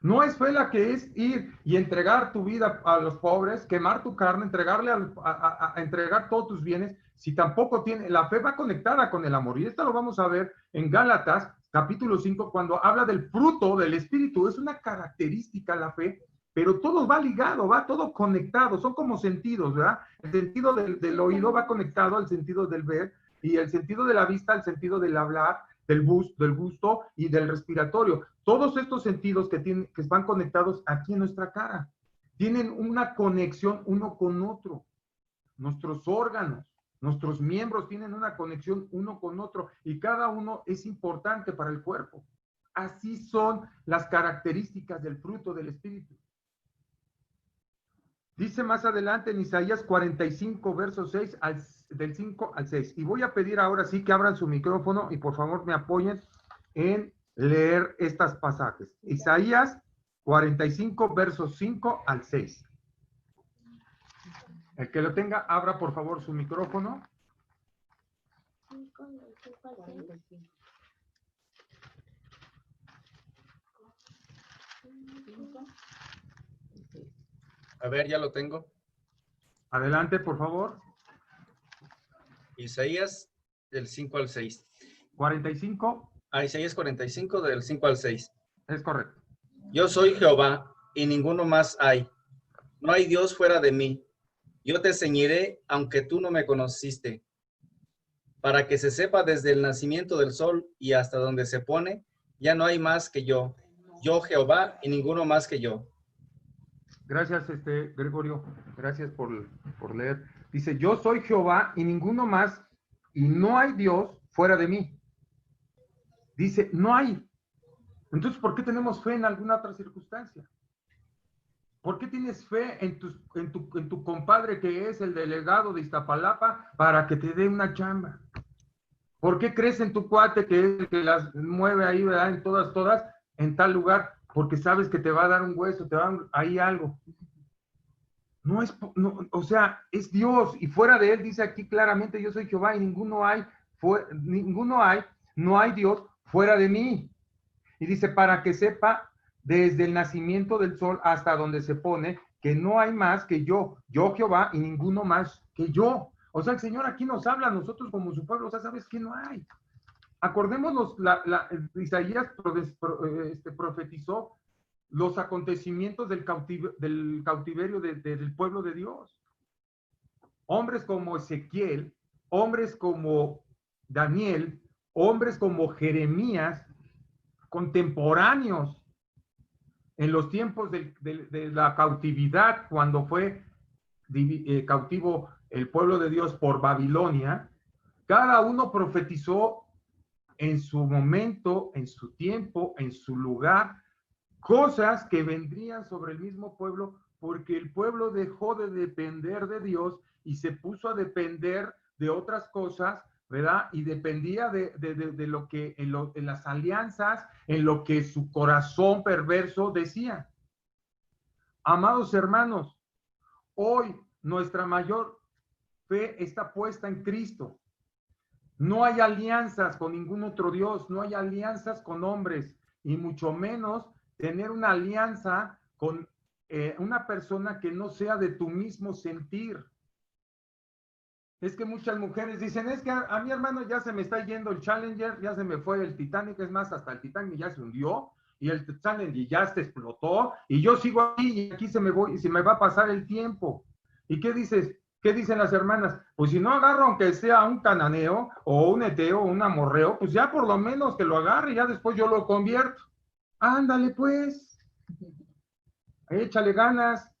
No es fe la que es ir y entregar tu vida a los pobres, quemar tu carne, entregar todos tus bienes, si tampoco tiene, la fe va conectada con el amor. Y esto lo vamos a ver en Gálatas, capítulo 5, cuando habla del fruto del Espíritu. Es una característica la fe, pero todo va ligado, va todo conectado, son como sentidos, ¿verdad? El sentido del oído va conectado al sentido del ver, y el sentido de la vista al sentido del hablar, del gusto y del respiratorio. Todos estos sentidos que van conectados aquí en nuestra cara, tienen una conexión uno con otro. Nuestros órganos, nuestros miembros tienen una conexión uno con otro y cada uno es importante para el cuerpo. Así son las características del fruto del Espíritu. Dice más adelante en Isaías 45, verso 6, del 5 al 6. Y voy a pedir ahora sí que abran su micrófono y por favor me apoyen en leer estas pasajes. Isaías 45, versos 5 al 6. El que lo tenga, abra por favor su micrófono. A ver, ya lo tengo. Adelante, por favor. Isaías del 5 al 6. 45. Isaías 45 del 5 al 6. Es correcto. Yo soy Jehová y ninguno más hay. No hay Dios fuera de mí. Yo te ceñiré aunque tú no me conociste, para que se sepa desde el nacimiento del sol y hasta donde se pone, ya no hay más que yo. Yo Jehová y ninguno más que yo. Gracias, Gregorio. Gracias por leer. Dice, yo soy Jehová y ninguno más, y no hay Dios fuera de mí. Dice, no hay. Entonces, ¿por qué tenemos fe en alguna otra circunstancia? ¿Por qué tienes fe en tu compadre que es el delegado de Iztapalapa para que te dé una chamba? ¿Por qué crees en tu cuate que es el que las mueve ahí, ¿verdad? En todas, en tal lugar? Porque sabes que te va a dar un hueso, te va a dar ahí algo. No es, no, o sea, es Dios, y fuera de él dice aquí claramente, yo soy Jehová y no hay Dios fuera de mí. Y dice, para que sepa desde el nacimiento del sol hasta donde se pone, que no hay más que yo Jehová, y ninguno más que yo. O sea, el Señor aquí nos habla a nosotros como su pueblo, o sea, ¿sabes qué? No hay. Acordémonos, Isaías profetizó los acontecimientos del cautiverio del pueblo de Dios. Hombres como Ezequiel, hombres como Daniel, hombres como Jeremías, contemporáneos en los tiempos de la cautividad, cuando fue cautivo el pueblo de Dios por Babilonia, cada uno profetizó en su momento, en su tiempo, en su lugar, cosas que vendrían sobre el mismo pueblo, porque el pueblo dejó de depender de Dios y se puso a depender de otras cosas, ¿verdad? Y dependía de lo que en las alianzas, en lo que su corazón perverso decía. Amados hermanos, hoy nuestra mayor fe está puesta en Cristo. No hay alianzas con ningún otro Dios, no hay alianzas con hombres, y mucho menos tener una alianza con una persona que no sea de tu mismo sentir. Es que muchas mujeres dicen, es que a mi hermano ya se me está yendo el Challenger, ya se me fue el Titanic, es más, hasta el Titanic ya se hundió, y el Challenger ya se explotó, y yo sigo aquí, y aquí se me va a pasar el tiempo. ¿Y qué dices? ¿Qué dicen las hermanas? Pues si no agarro, aunque sea un cananeo, o un eteo, o un amorreo, pues ya por lo menos que lo agarre, y ya después yo lo convierto. Ándale pues, échale ganas.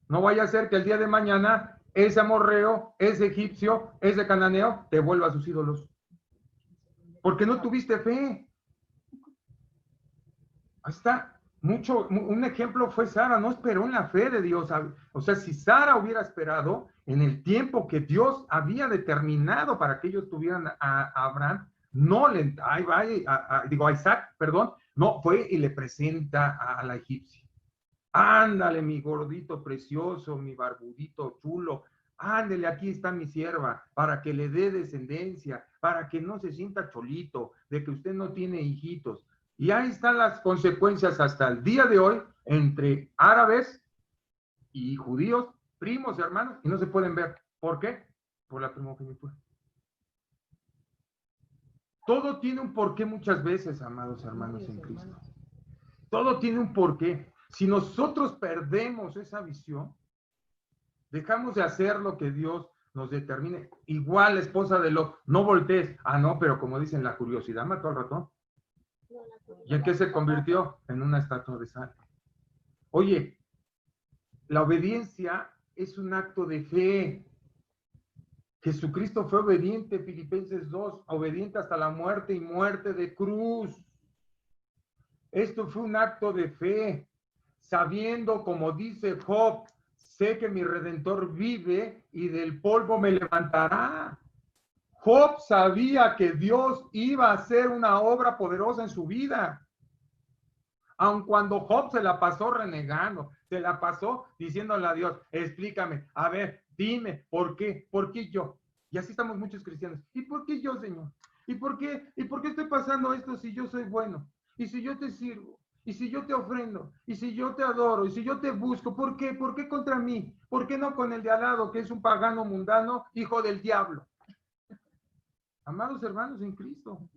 No vaya a ser que el día de mañana ese amorreo, ese egipcio, ese cananeo, te vuelva a sus ídolos. Porque no tuviste fe. Ahí está. Un ejemplo fue Sara, no esperó en la fe de Dios. O sea, si Sara hubiera esperado en el tiempo que Dios había determinado para que ellos tuvieran a Abraham, no le, a Isaac, perdón, no, fue y le presenta a la egipcia. Ándale, mi gordito precioso, mi barbudito chulo, ándale, aquí está mi sierva, para que le dé descendencia, para que no se sienta cholito, de que usted no tiene hijitos. Y ahí están las consecuencias hasta el día de hoy entre árabes y judíos, primos, hermanos, y no se pueden ver. ¿Por qué? Por la primogenitura. Todo tiene un porqué muchas veces, amados hermanos en Cristo. Todo tiene un porqué. Si nosotros perdemos esa visión, dejamos de hacer lo que Dios nos determine. Igual la esposa de Lot, no voltees. Ah, no, pero como dicen, la curiosidad mató al ratón. ¿Y en qué se convirtió? En una estatua de sal. Oye, la obediencia es un acto de fe. Jesucristo fue obediente, Filipenses 2, obediente hasta la muerte y muerte de cruz. Esto fue un acto de fe, sabiendo, como dice Job, sé que mi Redentor vive y del polvo me levantará. Job sabía que Dios iba a hacer una obra poderosa en su vida. Aun cuando Job se la pasó renegando, se la pasó diciéndole a Dios, explícame, a ver, dime, ¿por qué? ¿Por qué yo? Y así estamos muchos cristianos. ¿Y por qué yo, Señor? ¿Y por qué estoy pasando esto si yo soy bueno? ¿Y si yo te sirvo? ¿Y si yo te ofrendo? ¿Y si yo te adoro? ¿Y si yo te busco? ¿Por qué? ¿Por qué contra mí? ¿Por qué no con el de al lado, que es un pagano mundano, hijo del diablo? Amados hermanos en Cristo,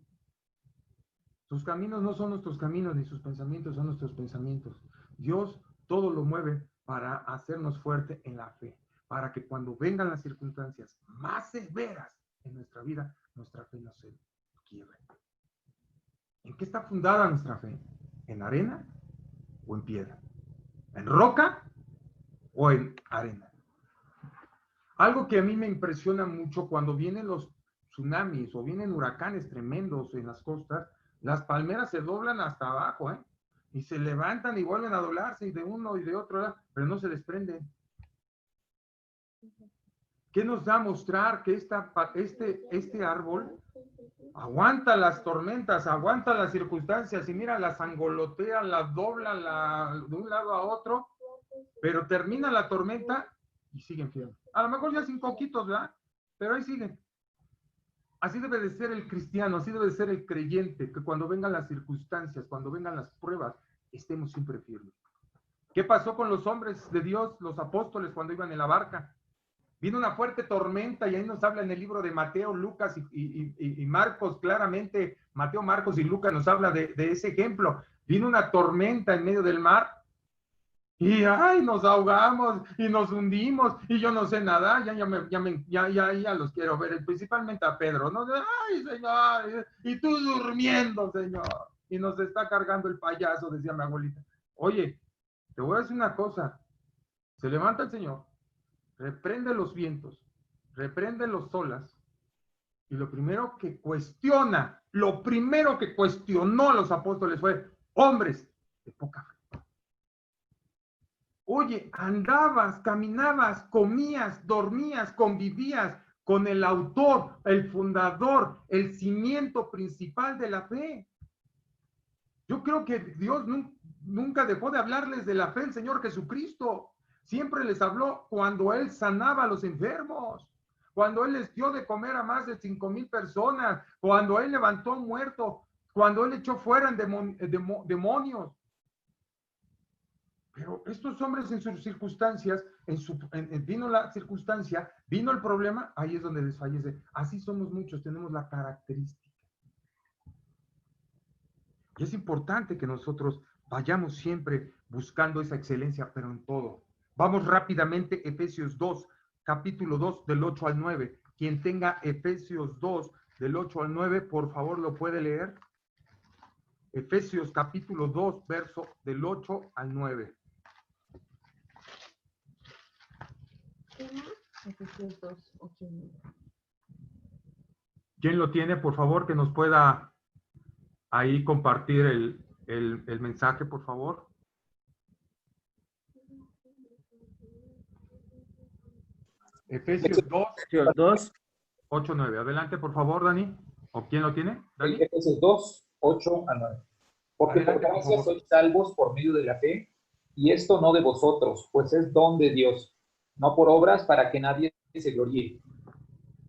sus caminos no son nuestros caminos, ni sus pensamientos son nuestros pensamientos. Dios todo lo mueve para hacernos fuerte en la fe, para que cuando vengan las circunstancias más severas en nuestra vida, nuestra fe no se quiebre. ¿En qué está fundada nuestra fe? ¿En arena o en piedra? ¿En roca o en arena? Algo que a mí me impresiona mucho cuando vienen los tsunamis o vienen huracanes tremendos en las costas, las palmeras se doblan hasta abajo, ¿eh? y se levantan y vuelven a doblarse y de uno y de otro lado, pero no se desprenden. ¿Qué nos da a mostrar que este árbol aguanta las tormentas, aguanta las circunstancias y mira, las angolotea, las dobla de un lado a otro, pero termina la tormenta y siguen firmes? A lo mejor ya sin coquitos, ¿verdad? Pero ahí siguen. Así debe de ser el cristiano, así debe de ser el creyente, que cuando vengan las circunstancias, cuando vengan las pruebas, estemos siempre firmes. ¿Qué pasó con los hombres de Dios, los apóstoles, cuando iban en la barca? Vino una fuerte tormenta y ahí nos habla en el libro de Mateo, Lucas y Marcos, claramente Mateo, Marcos y Lucas nos habla de ese ejemplo. Vino una tormenta en medio del mar y ¡ay! Nos ahogamos y nos hundimos y yo no sé nadar, ya los quiero ver, principalmente a Pedro, ¿no? ¡Ay, Señor! Y tú durmiendo, Señor. Y nos está cargando el payaso, decía mi abuelita. Oye, te voy a decir una cosa. Se levanta el Señor, reprende los vientos, reprende los olas, y lo primero que cuestionó a los apóstoles fue: hombres de poca fe. Oye, andabas, caminabas, comías, dormías, convivías con el autor, el fundador, el cimiento principal de la fe. Yo creo que Dios nunca dejó de hablarles de la fe, el Señor Jesucristo. Siempre les habló cuando Él sanaba a los enfermos, cuando Él les dio de comer a más de 5,000 personas, cuando Él levantó a un muerto, cuando Él echó fuera demonios. Pero estos hombres en sus circunstancias, vino la circunstancia, vino el problema, ahí es donde desfallece. Así somos muchos, tenemos la característica. Y es importante que nosotros vayamos siempre buscando esa excelencia, pero en todo. Vamos rápidamente, Efesios 2, capítulo 2, del 8 al 9. Quien tenga Efesios 2, del 8 al 9, por favor, lo puede leer. Efesios capítulo 2, verso del 8 al 9. Efesios 2, 8 y 9. ¿Quién lo tiene? Por favor, que nos pueda ahí compartir el mensaje, por favor. Efesios 2, 8, 9. Adelante, por favor, Dani. ¿O quién lo tiene? ¿Dani? Efesios 2, 8 a 9. Porque Adelante, por gracia sois salvos por medio de la fe, y esto no de vosotros, pues es don de Dios, no por obras para que nadie se gloríe.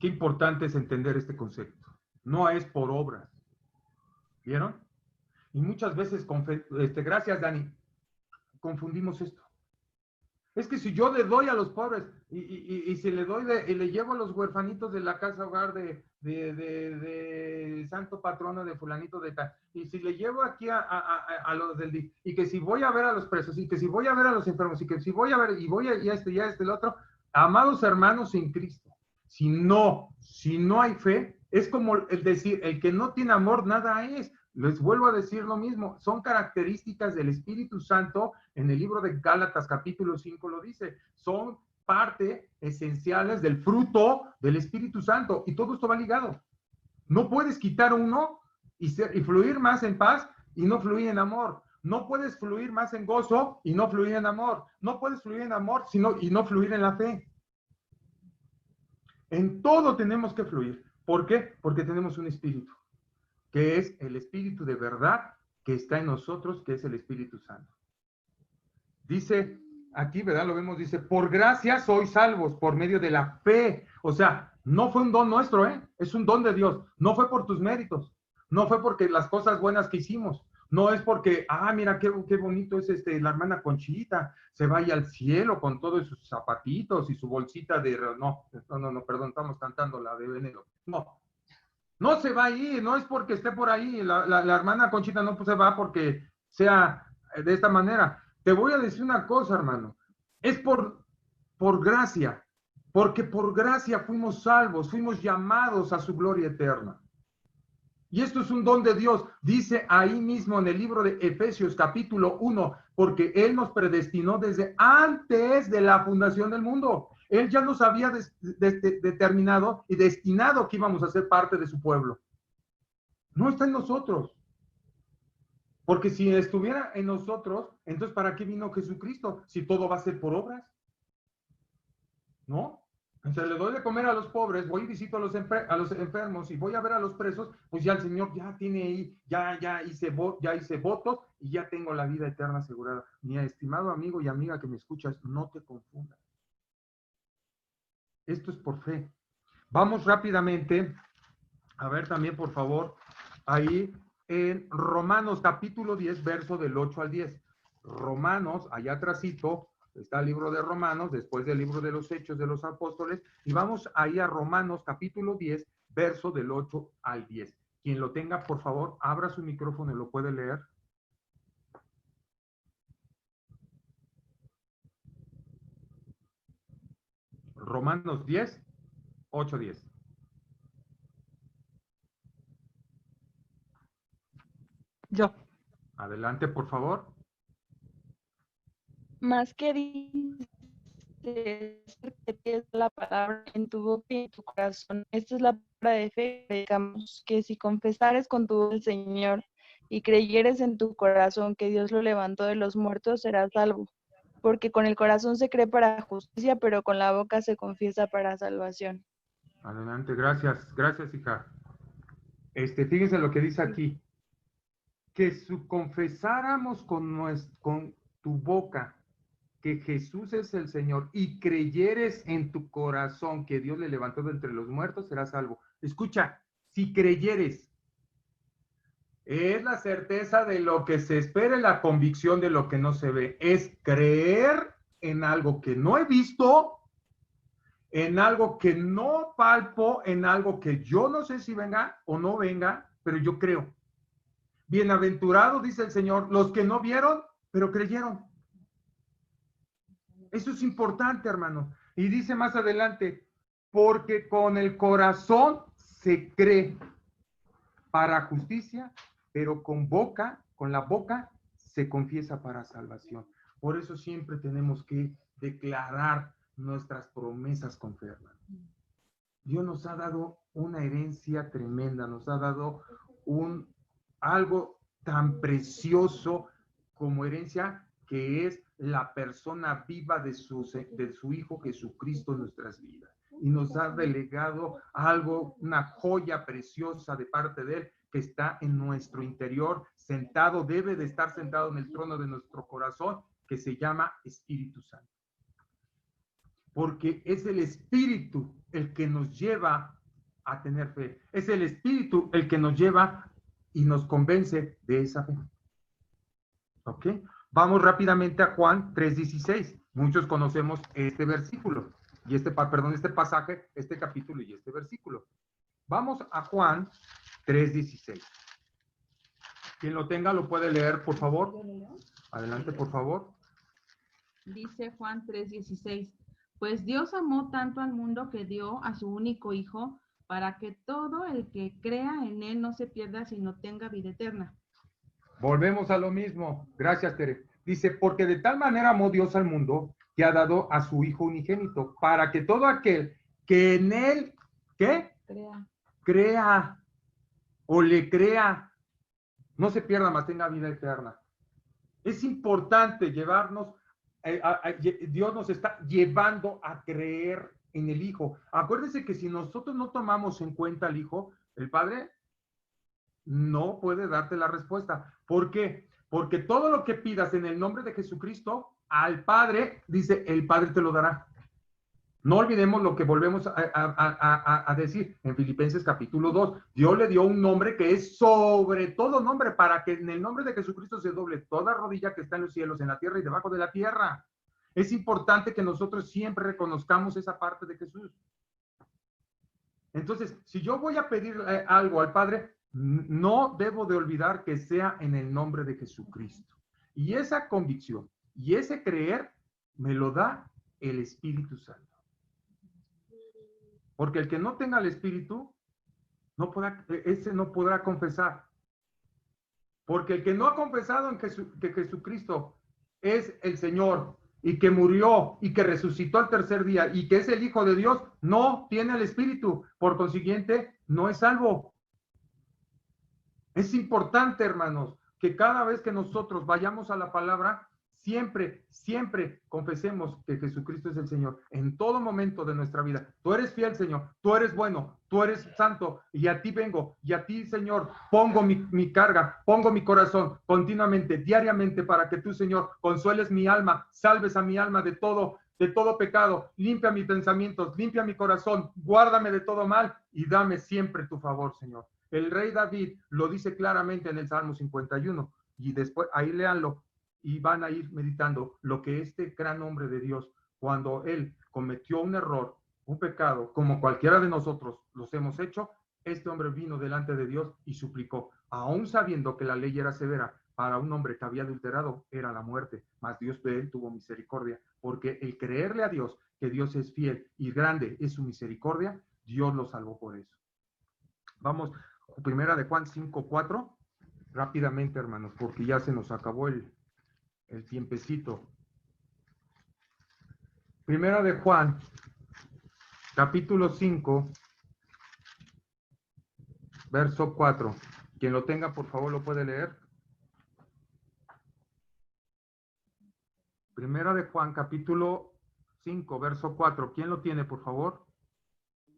Qué importante es entender este concepto. No es por obras. ¿Vieron? Y muchas veces, gracias, Dani, confundimos esto. Es que si yo le doy a los pobres y si le doy y le llevo a los huerfanitos de la casa hogar de santo patrono de fulanito de tal, y si le llevo aquí a los del DIF, y que si voy a ver a los presos, y que si voy a ver a los enfermos, y que si voy a ver, y voy a el otro, amados hermanos en Cristo, si no hay fe, es como el decir, el que no tiene amor, nada es. Les vuelvo a decir lo mismo, son características del Espíritu Santo. En el libro de Gálatas capítulo 5 lo dice, son parte esenciales del fruto del Espíritu Santo, y todo esto va ligado. No puedes quitar uno y fluir más en paz y no fluir en amor. No puedes fluir más en gozo y no fluir en amor. No puedes fluir en amor y no fluir en la fe. En todo tenemos que fluir. ¿Por qué? Porque tenemos un espíritu, que es el espíritu de verdad que está en nosotros, que es el Espíritu Santo. Dice aquí, ¿verdad? Lo vemos, dice, por gracia sois salvos por medio de la fe. O sea, no fue un don nuestro, es un don de Dios. No fue por tus méritos, no fue porque las cosas buenas que hicimos, no es porque, mira qué bonito es la hermana Conchita, se vaya al cielo con todos sus zapatitos y su bolsita de, no, perdón, estamos cantando la de veneno. No se va a ir, no es porque esté por ahí, la hermana Conchita no se va porque sea de esta manera. Te voy a decir una cosa, hermano, es por gracia, porque por gracia fuimos salvos, fuimos llamados a su gloria eterna. Y esto es un don de Dios, dice ahí mismo en el libro de Efesios capítulo 1, porque Él nos predestinó desde antes de la fundación del mundo. Él ya nos había determinado y destinado que íbamos a ser parte de su pueblo. No está en nosotros. Porque si estuviera en nosotros, entonces ¿para qué vino Jesucristo? Si todo va a ser por obras. ¿No? Entonces le doy de comer a los pobres, voy y visito a los enfermos y voy a ver a los presos, pues ya el Señor ya tiene ahí, ya hice votos y ya tengo la vida eterna asegurada. Mi estimado amigo y amiga que me escuchas, no te confundas. Esto es por fe. Vamos rápidamente a ver también, por favor, ahí en Romanos capítulo 10, verso del 8 al 10. Romanos, allá atrásito, está el libro de Romanos, después del libro de los Hechos de los Apóstoles, y vamos ahí a Romanos capítulo 10, verso del 8 al 10. Quien lo tenga, por favor, abra su micrófono y lo puede leer. Romanos 10, 8, 10. Yo. Adelante, por favor. Más que dices que es la palabra en tu boca y en tu corazón. Esta es la palabra de fe. Predicamos que si confesares con tu boca al Señor y creyeres en tu corazón que Dios lo levantó de los muertos, serás salvo. Porque con el corazón se cree para justicia, pero con la boca se confiesa para salvación. Adelante, gracias, hija. Fíjense lo que dice aquí. Que confesáramos con tu boca que Jesús es el Señor y creyeres en tu corazón que Dios le levantó de entre los muertos, serás salvo. Escucha, si creyeres, es la certeza de lo que se espera y la convicción de lo que no se ve. Es creer en algo que no he visto, en algo que no palpo, en algo que yo no sé si venga o no venga, pero yo creo. Bienaventurados, dice el Señor, los que no vieron, pero creyeron. Eso es importante, hermano. Y dice más adelante, porque con el corazón se cree para justicia, pero con la boca se confiesa para salvación. Por eso siempre tenemos que declarar nuestras promesas con fe, hermano. Dios nos ha dado una herencia tremenda, nos ha dado algo tan precioso como herencia, que es la persona viva de su Hijo Jesucristo en nuestras vidas. Y nos ha delegado algo, una joya preciosa de parte de Él, que está en nuestro interior, sentado, debe de estar sentado en el trono de nuestro corazón, que se llama Espíritu Santo. Porque es el Espíritu el que nos lleva a tener fe. Es el Espíritu el que nos lleva y nos convence de esa fe. ¿Ok? Vamos rápidamente a Juan 3:16. Muchos conocemos este versículo, y este pasaje, este capítulo y este versículo. Vamos a Juan 3:16. Quien lo tenga lo puede leer, por favor. Adelante, por favor. Dice Juan 3:16. Pues Dios amó tanto al mundo que dio a su único Hijo, para que todo el que crea en Él no se pierda, sino tenga vida eterna. Volvemos a lo mismo. Gracias, Tere. Dice, porque de tal manera amó Dios al mundo, que ha dado a su Hijo unigénito, para que todo aquel que en Él, ¿qué? Crea o le crea, no se pierda, mas tenga vida eterna. Es importante llevarnos, Dios nos está llevando a creer en el Hijo. Acuérdense que si nosotros no tomamos en cuenta al Hijo, el Padre no puede darte la respuesta. ¿Por qué? Porque todo lo que pidas en el nombre de Jesucristo, al Padre, dice, el Padre te lo dará. No olvidemos lo que volvemos a decir en Filipenses capítulo 2. Dios le dio un nombre que es sobre todo nombre, para que en el nombre de Jesucristo se doble toda rodilla que está en los cielos, en la tierra y debajo de la tierra. Es importante que nosotros siempre reconozcamos esa parte de Jesús. Entonces, si yo voy a pedir algo al Padre, no debo de olvidar que sea en el nombre de Jesucristo. Y esa convicción y ese creer me lo da el Espíritu Santo. Porque el que no tenga el Espíritu, ese no podrá confesar. Porque el que no ha confesado que Jesucristo es el Señor, y que murió y que resucitó al tercer día y que es el Hijo de Dios, no tiene el Espíritu. Por consiguiente, no es salvo. Es importante, hermanos, que cada vez que nosotros vayamos a la palabra, siempre, siempre confesemos que Jesucristo es el Señor en todo momento de nuestra vida. Tú eres fiel, Señor, tú eres bueno, tú eres santo, y a ti vengo, y a ti, Señor, pongo mi carga, pongo mi corazón continuamente, diariamente, para que tú, Señor, consueles mi alma, salves a mi alma de todo pecado, limpia mis pensamientos, limpia mi corazón, guárdame de todo mal y dame siempre tu favor, Señor. El rey David lo dice claramente en el Salmo 51, y después, ahí léanlo, y van a ir meditando lo que este gran hombre de Dios, cuando él cometió un error, un pecado, como cualquiera de nosotros los hemos hecho, este hombre vino delante de Dios y suplicó, aún sabiendo que la ley era severa, para un hombre que había adulterado era la muerte, mas Dios de él tuvo misericordia, porque el creerle a Dios, que Dios es fiel y grande es su misericordia, Dios lo salvó por eso. Vamos, primera de Juan 5:4, rápidamente, hermanos, porque ya se nos acabó el tiempecito. Primera de Juan, capítulo 5, verso 4. Quien lo tenga, por favor, lo puede leer. Primera de Juan, capítulo 5, verso 4. ¿Quién lo tiene, por favor?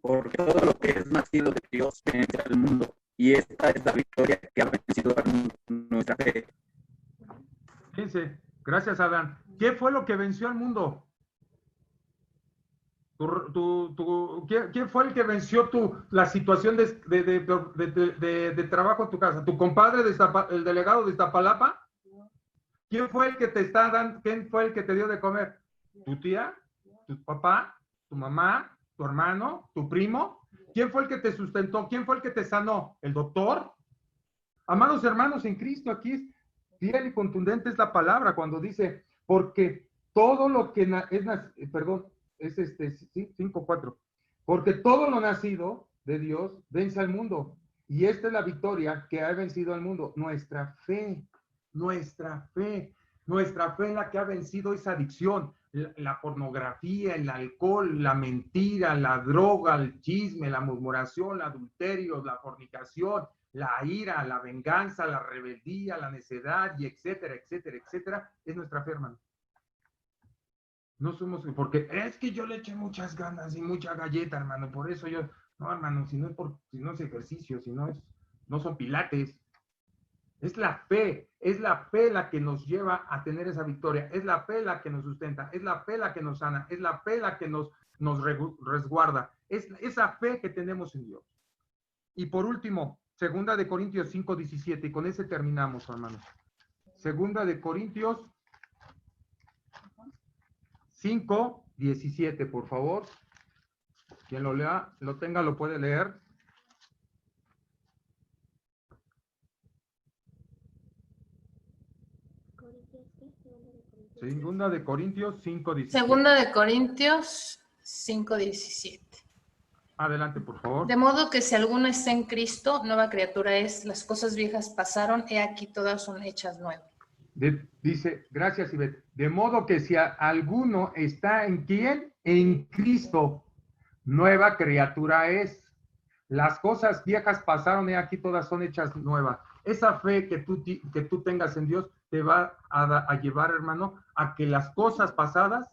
Porque todo lo que es nacido de Dios vence al mundo, y esta es la victoria que ha vencido al mundo, nuestra fe. Fíjense, gracias, Adán. ¿Qué fue lo que venció al mundo? ¿Quién fue el que venció la situación de trabajo en tu casa? ¿Tu compadre, el delegado de Iztapalapa? ¿Quién fue el que te está dando, quién fue el que te dio de comer? ¿Tu tía? ¿Tu papá? ¿Tu mamá? ¿Tu hermano? ¿Tu primo? ¿Quién fue el que te sustentó? ¿Quién fue el que te sanó? ¿El doctor? Amados hermanos en Cristo, aquí es fiel y contundente es la palabra cuando dice, porque todo lo que es 5:4, porque todo lo nacido de Dios vence al mundo, y esta es la victoria que ha vencido al mundo, nuestra fe, nuestra fe en la que ha vencido esa adicción, la pornografía, el alcohol, la mentira, la droga, el chisme, la murmuración, el adulterio, la fornicación, la ira, la venganza, la rebeldía, la necedad, y etcétera, etcétera, etcétera, es nuestra fe, hermano. No somos, porque es que yo le eché muchas ganas y mucha galleta, hermano, por eso yo, no, hermano, si no es ejercicio, no son pilates. Es la fe la que nos lleva a tener esa victoria, es la fe la que nos sustenta, es la fe la que nos sana, es la fe la que nos resguarda, es esa fe que tenemos en Dios. Y por último, segunda de Corintios 5:17, y con ese terminamos, hermanos. Segunda de Corintios 5:17, por favor. Quien lo lea, lo tenga, lo puede leer. Segunda de Corintios 5:17. Segunda de Corintios 5:17. Adelante, por favor. De modo que si alguno está en Cristo, nueva criatura es, las cosas viejas pasaron, he aquí todas son hechas nuevas. Dice, gracias, Ivette. De modo que si alguno está en ¿quién? En Cristo, nueva criatura es. Las cosas viejas pasaron, he aquí todas son hechas nuevas. Esa fe que tú tengas en Dios te va a llevar, hermano, a que las cosas pasadas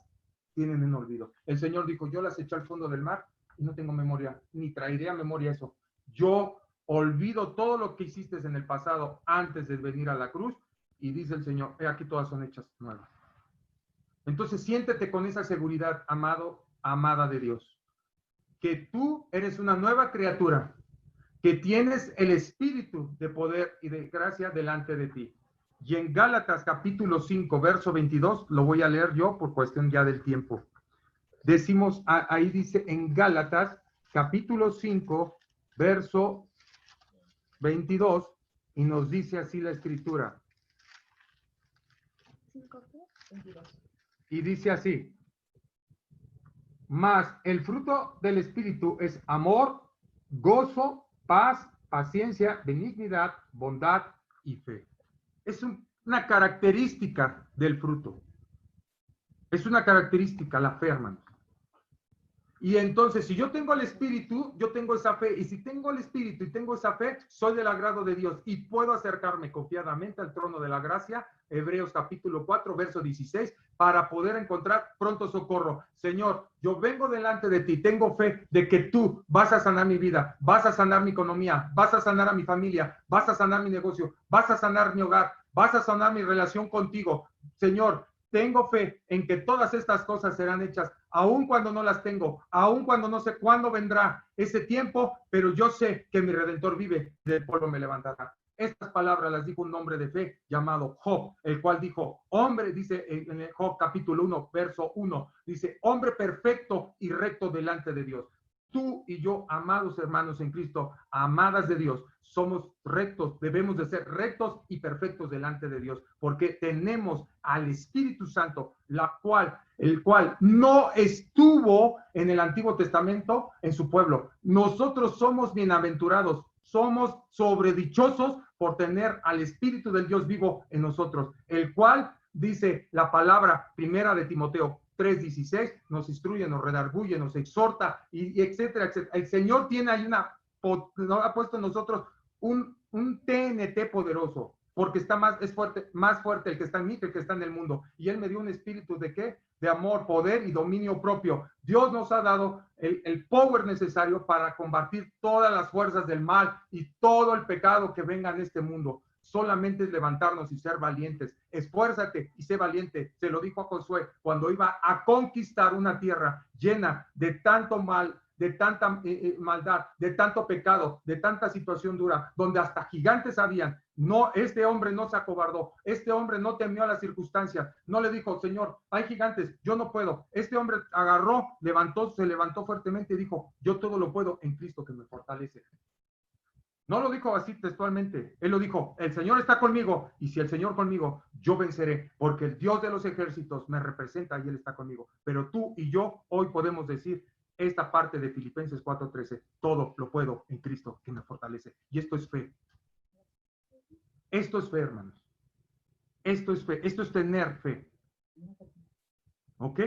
tienen en olvido. El Señor dijo, yo las eché al fondo del mar y no tengo memoria, ni traeré a memoria eso. Yo olvido todo lo que hiciste en el pasado antes de venir a la cruz, y dice el Señor, he aquí todas son hechas nuevas. Entonces siéntete con esa seguridad, amado, amada de Dios, que tú eres una nueva criatura, que tienes el espíritu de poder y de gracia delante de ti. Y en Gálatas capítulo 5, verso 22, lo voy a leer yo por cuestión ya del tiempo. Decimos, ahí dice en Gálatas capítulo 5, verso 22, y nos dice así la escritura. Y dice así, mas el fruto del Espíritu es amor, gozo, paz, paciencia, benignidad, bondad y fe. Es una característica del fruto. Es una característica, la fe, hermanos. Y entonces, si yo tengo el Espíritu, yo tengo esa fe. Y si tengo el Espíritu y tengo esa fe, soy del agrado de Dios y puedo acercarme confiadamente al trono de la gracia, Hebreos capítulo 4, verso 16, para poder encontrar pronto socorro. Señor, yo vengo delante de ti, tengo fe de que tú vas a sanar mi vida, vas a sanar mi economía, vas a sanar a mi familia, vas a sanar mi negocio, vas a sanar mi hogar, vas a sanar mi relación contigo. Señor, tengo fe en que todas estas cosas serán hechas, aun cuando no las tengo, aun cuando no sé cuándo vendrá ese tiempo, pero yo sé que mi Redentor vive, del polvo me levantará. Estas palabras las dijo un hombre de fe llamado Job, el cual dijo, hombre, dice en el Job capítulo 1, verso 1, dice, hombre perfecto y recto delante de Dios. Tú y yo, amados hermanos en Cristo, amadas de Dios, somos rectos, debemos de ser rectos y perfectos delante de Dios, porque tenemos al Espíritu Santo, el cual no estuvo en el Antiguo Testamento en su pueblo. Nosotros somos bienaventurados, somos sobredichosos por tener al Espíritu del Dios vivo en nosotros, el cual, dice la palabra primera de Timoteo 3:16, nos instruye, nos redarguye, nos exhorta, y etcétera, etcétera. El Señor tiene ahí nos ha puesto en nosotros un TNT poderoso, porque más fuerte el que está en mí que el que está en el mundo. Y Él me dio un espíritu ¿de qué? De amor, poder y dominio propio. Dios nos ha dado el power necesario para combatir todas las fuerzas del mal y todo el pecado que venga en este mundo. Solamente es levantarnos y ser valientes. Esfuérzate y sé valiente. Se lo dijo a Josué cuando iba a conquistar una tierra llena de tanto mal, de tanta maldad, de tanto pecado, de tanta situación dura, donde hasta gigantes habían. No, este hombre no se acobardó, este hombre no temió a las circunstancias, no le dijo, Señor, hay gigantes, yo no puedo. Este hombre agarró, se levantó fuertemente y dijo, yo todo lo puedo en Cristo que me fortalece. No lo dijo así textualmente, él lo dijo, el Señor está conmigo, y si el Señor conmigo, yo venceré, porque el Dios de los ejércitos me representa y Él está conmigo. Pero tú y yo hoy podemos decir esta parte de Filipenses 4:13, todo lo puedo en Cristo que me fortalece. Y esto es fe. Esto es fe, hermanos. Esto es fe, esto es tener fe. ¿Ok?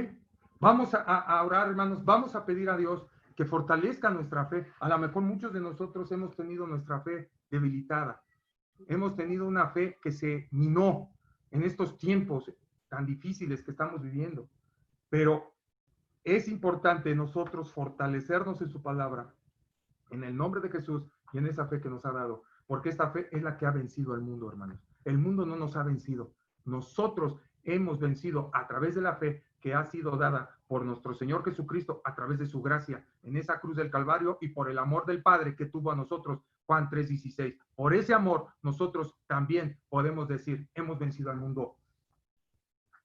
Vamos a orar, hermanos, vamos a pedir a Dios que fortalezca nuestra fe. A lo mejor muchos de nosotros hemos tenido nuestra fe debilitada. Hemos tenido una fe que se minó en estos tiempos tan difíciles que estamos viviendo. Pero es importante nosotros fortalecernos en su palabra, en el nombre de Jesús y en esa fe que nos ha dado, porque esta fe es la que ha vencido al mundo, hermanos. El mundo no nos ha vencido. Nosotros hemos vencido a través de la fe que ha sido dada por nuestro Señor Jesucristo a través de su gracia en esa cruz del Calvario y por el amor del Padre que tuvo a nosotros, Juan 3:16. Por ese amor nosotros también podemos decir, hemos vencido al mundo.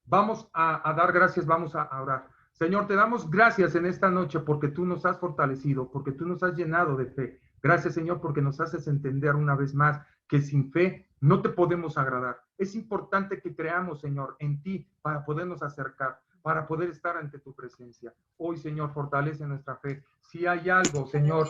Vamos a dar gracias, vamos a orar. Señor, te damos gracias en esta noche porque tú nos has fortalecido, porque tú nos has llenado de fe. Gracias, Señor, porque nos haces entender una vez más que sin fe no te podemos agradar. Es importante que creamos, Señor, en ti para podernos acercar, para poder estar ante tu presencia. Hoy, Señor, fortalece nuestra fe. Si hay algo, Señor,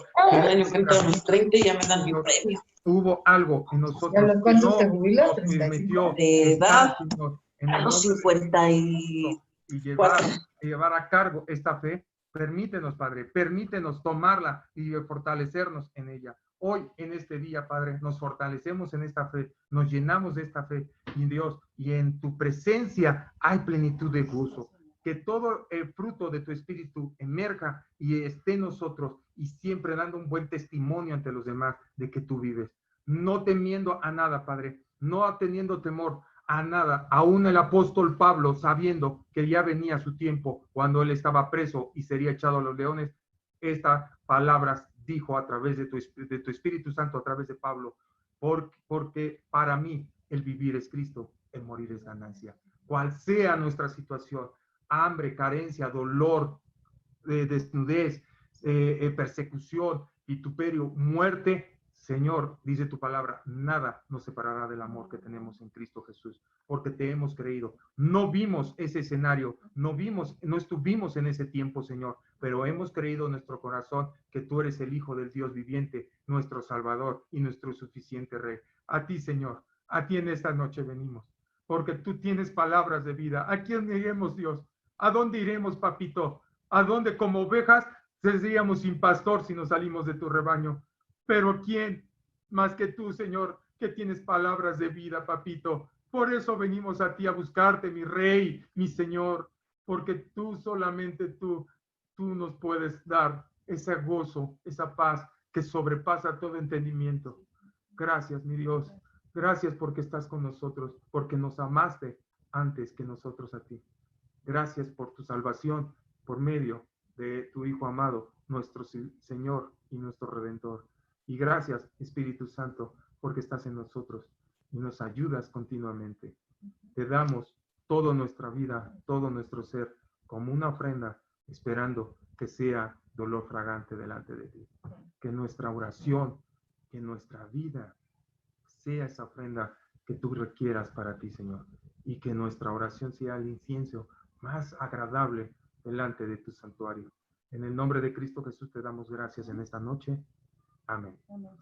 hubo algo en nosotros que no nos permitió estar, Señor, en el nombre y llevar a cargo esta fe, permítenos, Padre, permítenos tomarla y fortalecernos en ella. Hoy, en este día, Padre, nos fortalecemos en esta fe, nos llenamos de esta fe, y Dios, y en tu presencia hay plenitud de gozo. Que todo el fruto de tu espíritu emerja y esté en nosotros, y siempre dando un buen testimonio ante los demás de que tú vives. No temiendo a nada, Padre, no teniendo temor a nada. Aún el apóstol Pablo, sabiendo que ya venía su tiempo cuando él estaba preso y sería echado a los leones, estas palabras dijo a través de tu Espíritu Santo, a través de Pablo, porque para mí el vivir es Cristo, el morir es ganancia. Cual sea nuestra situación, hambre, carencia, dolor, desnudez, persecución, vituperio, muerte, Señor, dice tu palabra, nada nos separará del amor que tenemos en Cristo Jesús, porque te hemos creído. No vimos ese escenario, no estuvimos en ese tiempo, Señor, pero hemos creído en nuestro corazón que tú eres el Hijo del Dios viviente, nuestro Salvador y nuestro suficiente Rey. A ti, Señor, a ti en esta noche venimos, porque tú tienes palabras de vida. ¿A quién iremos, Dios? ¿A dónde iremos, papito? ¿A dónde como ovejas Seríamos sin pastor si nos salimos de tu rebaño. Pero ¿quién más que tú, Señor, que tienes palabras de vida, papito? Por eso venimos a ti a buscarte, mi rey, mi Señor, porque tú, solamente tú nos puedes dar ese gozo, esa paz que sobrepasa todo entendimiento. Gracias, mi Dios. Gracias porque estás con nosotros, porque nos amaste antes que nosotros a ti. Gracias por tu salvación por medio de tu Hijo amado, nuestro Señor y nuestro Redentor. Y gracias, Espíritu Santo, porque estás en nosotros y nos ayudas continuamente. Te damos toda nuestra vida, todo nuestro ser, como una ofrenda, esperando que sea dolor fragante delante de ti. Que nuestra oración, que nuestra vida sea esa ofrenda que tú requieras para ti, Señor. Y que nuestra oración sea el incienso más agradable delante de tu santuario. En el nombre de Cristo Jesús te damos gracias en esta noche. Amén. Amén.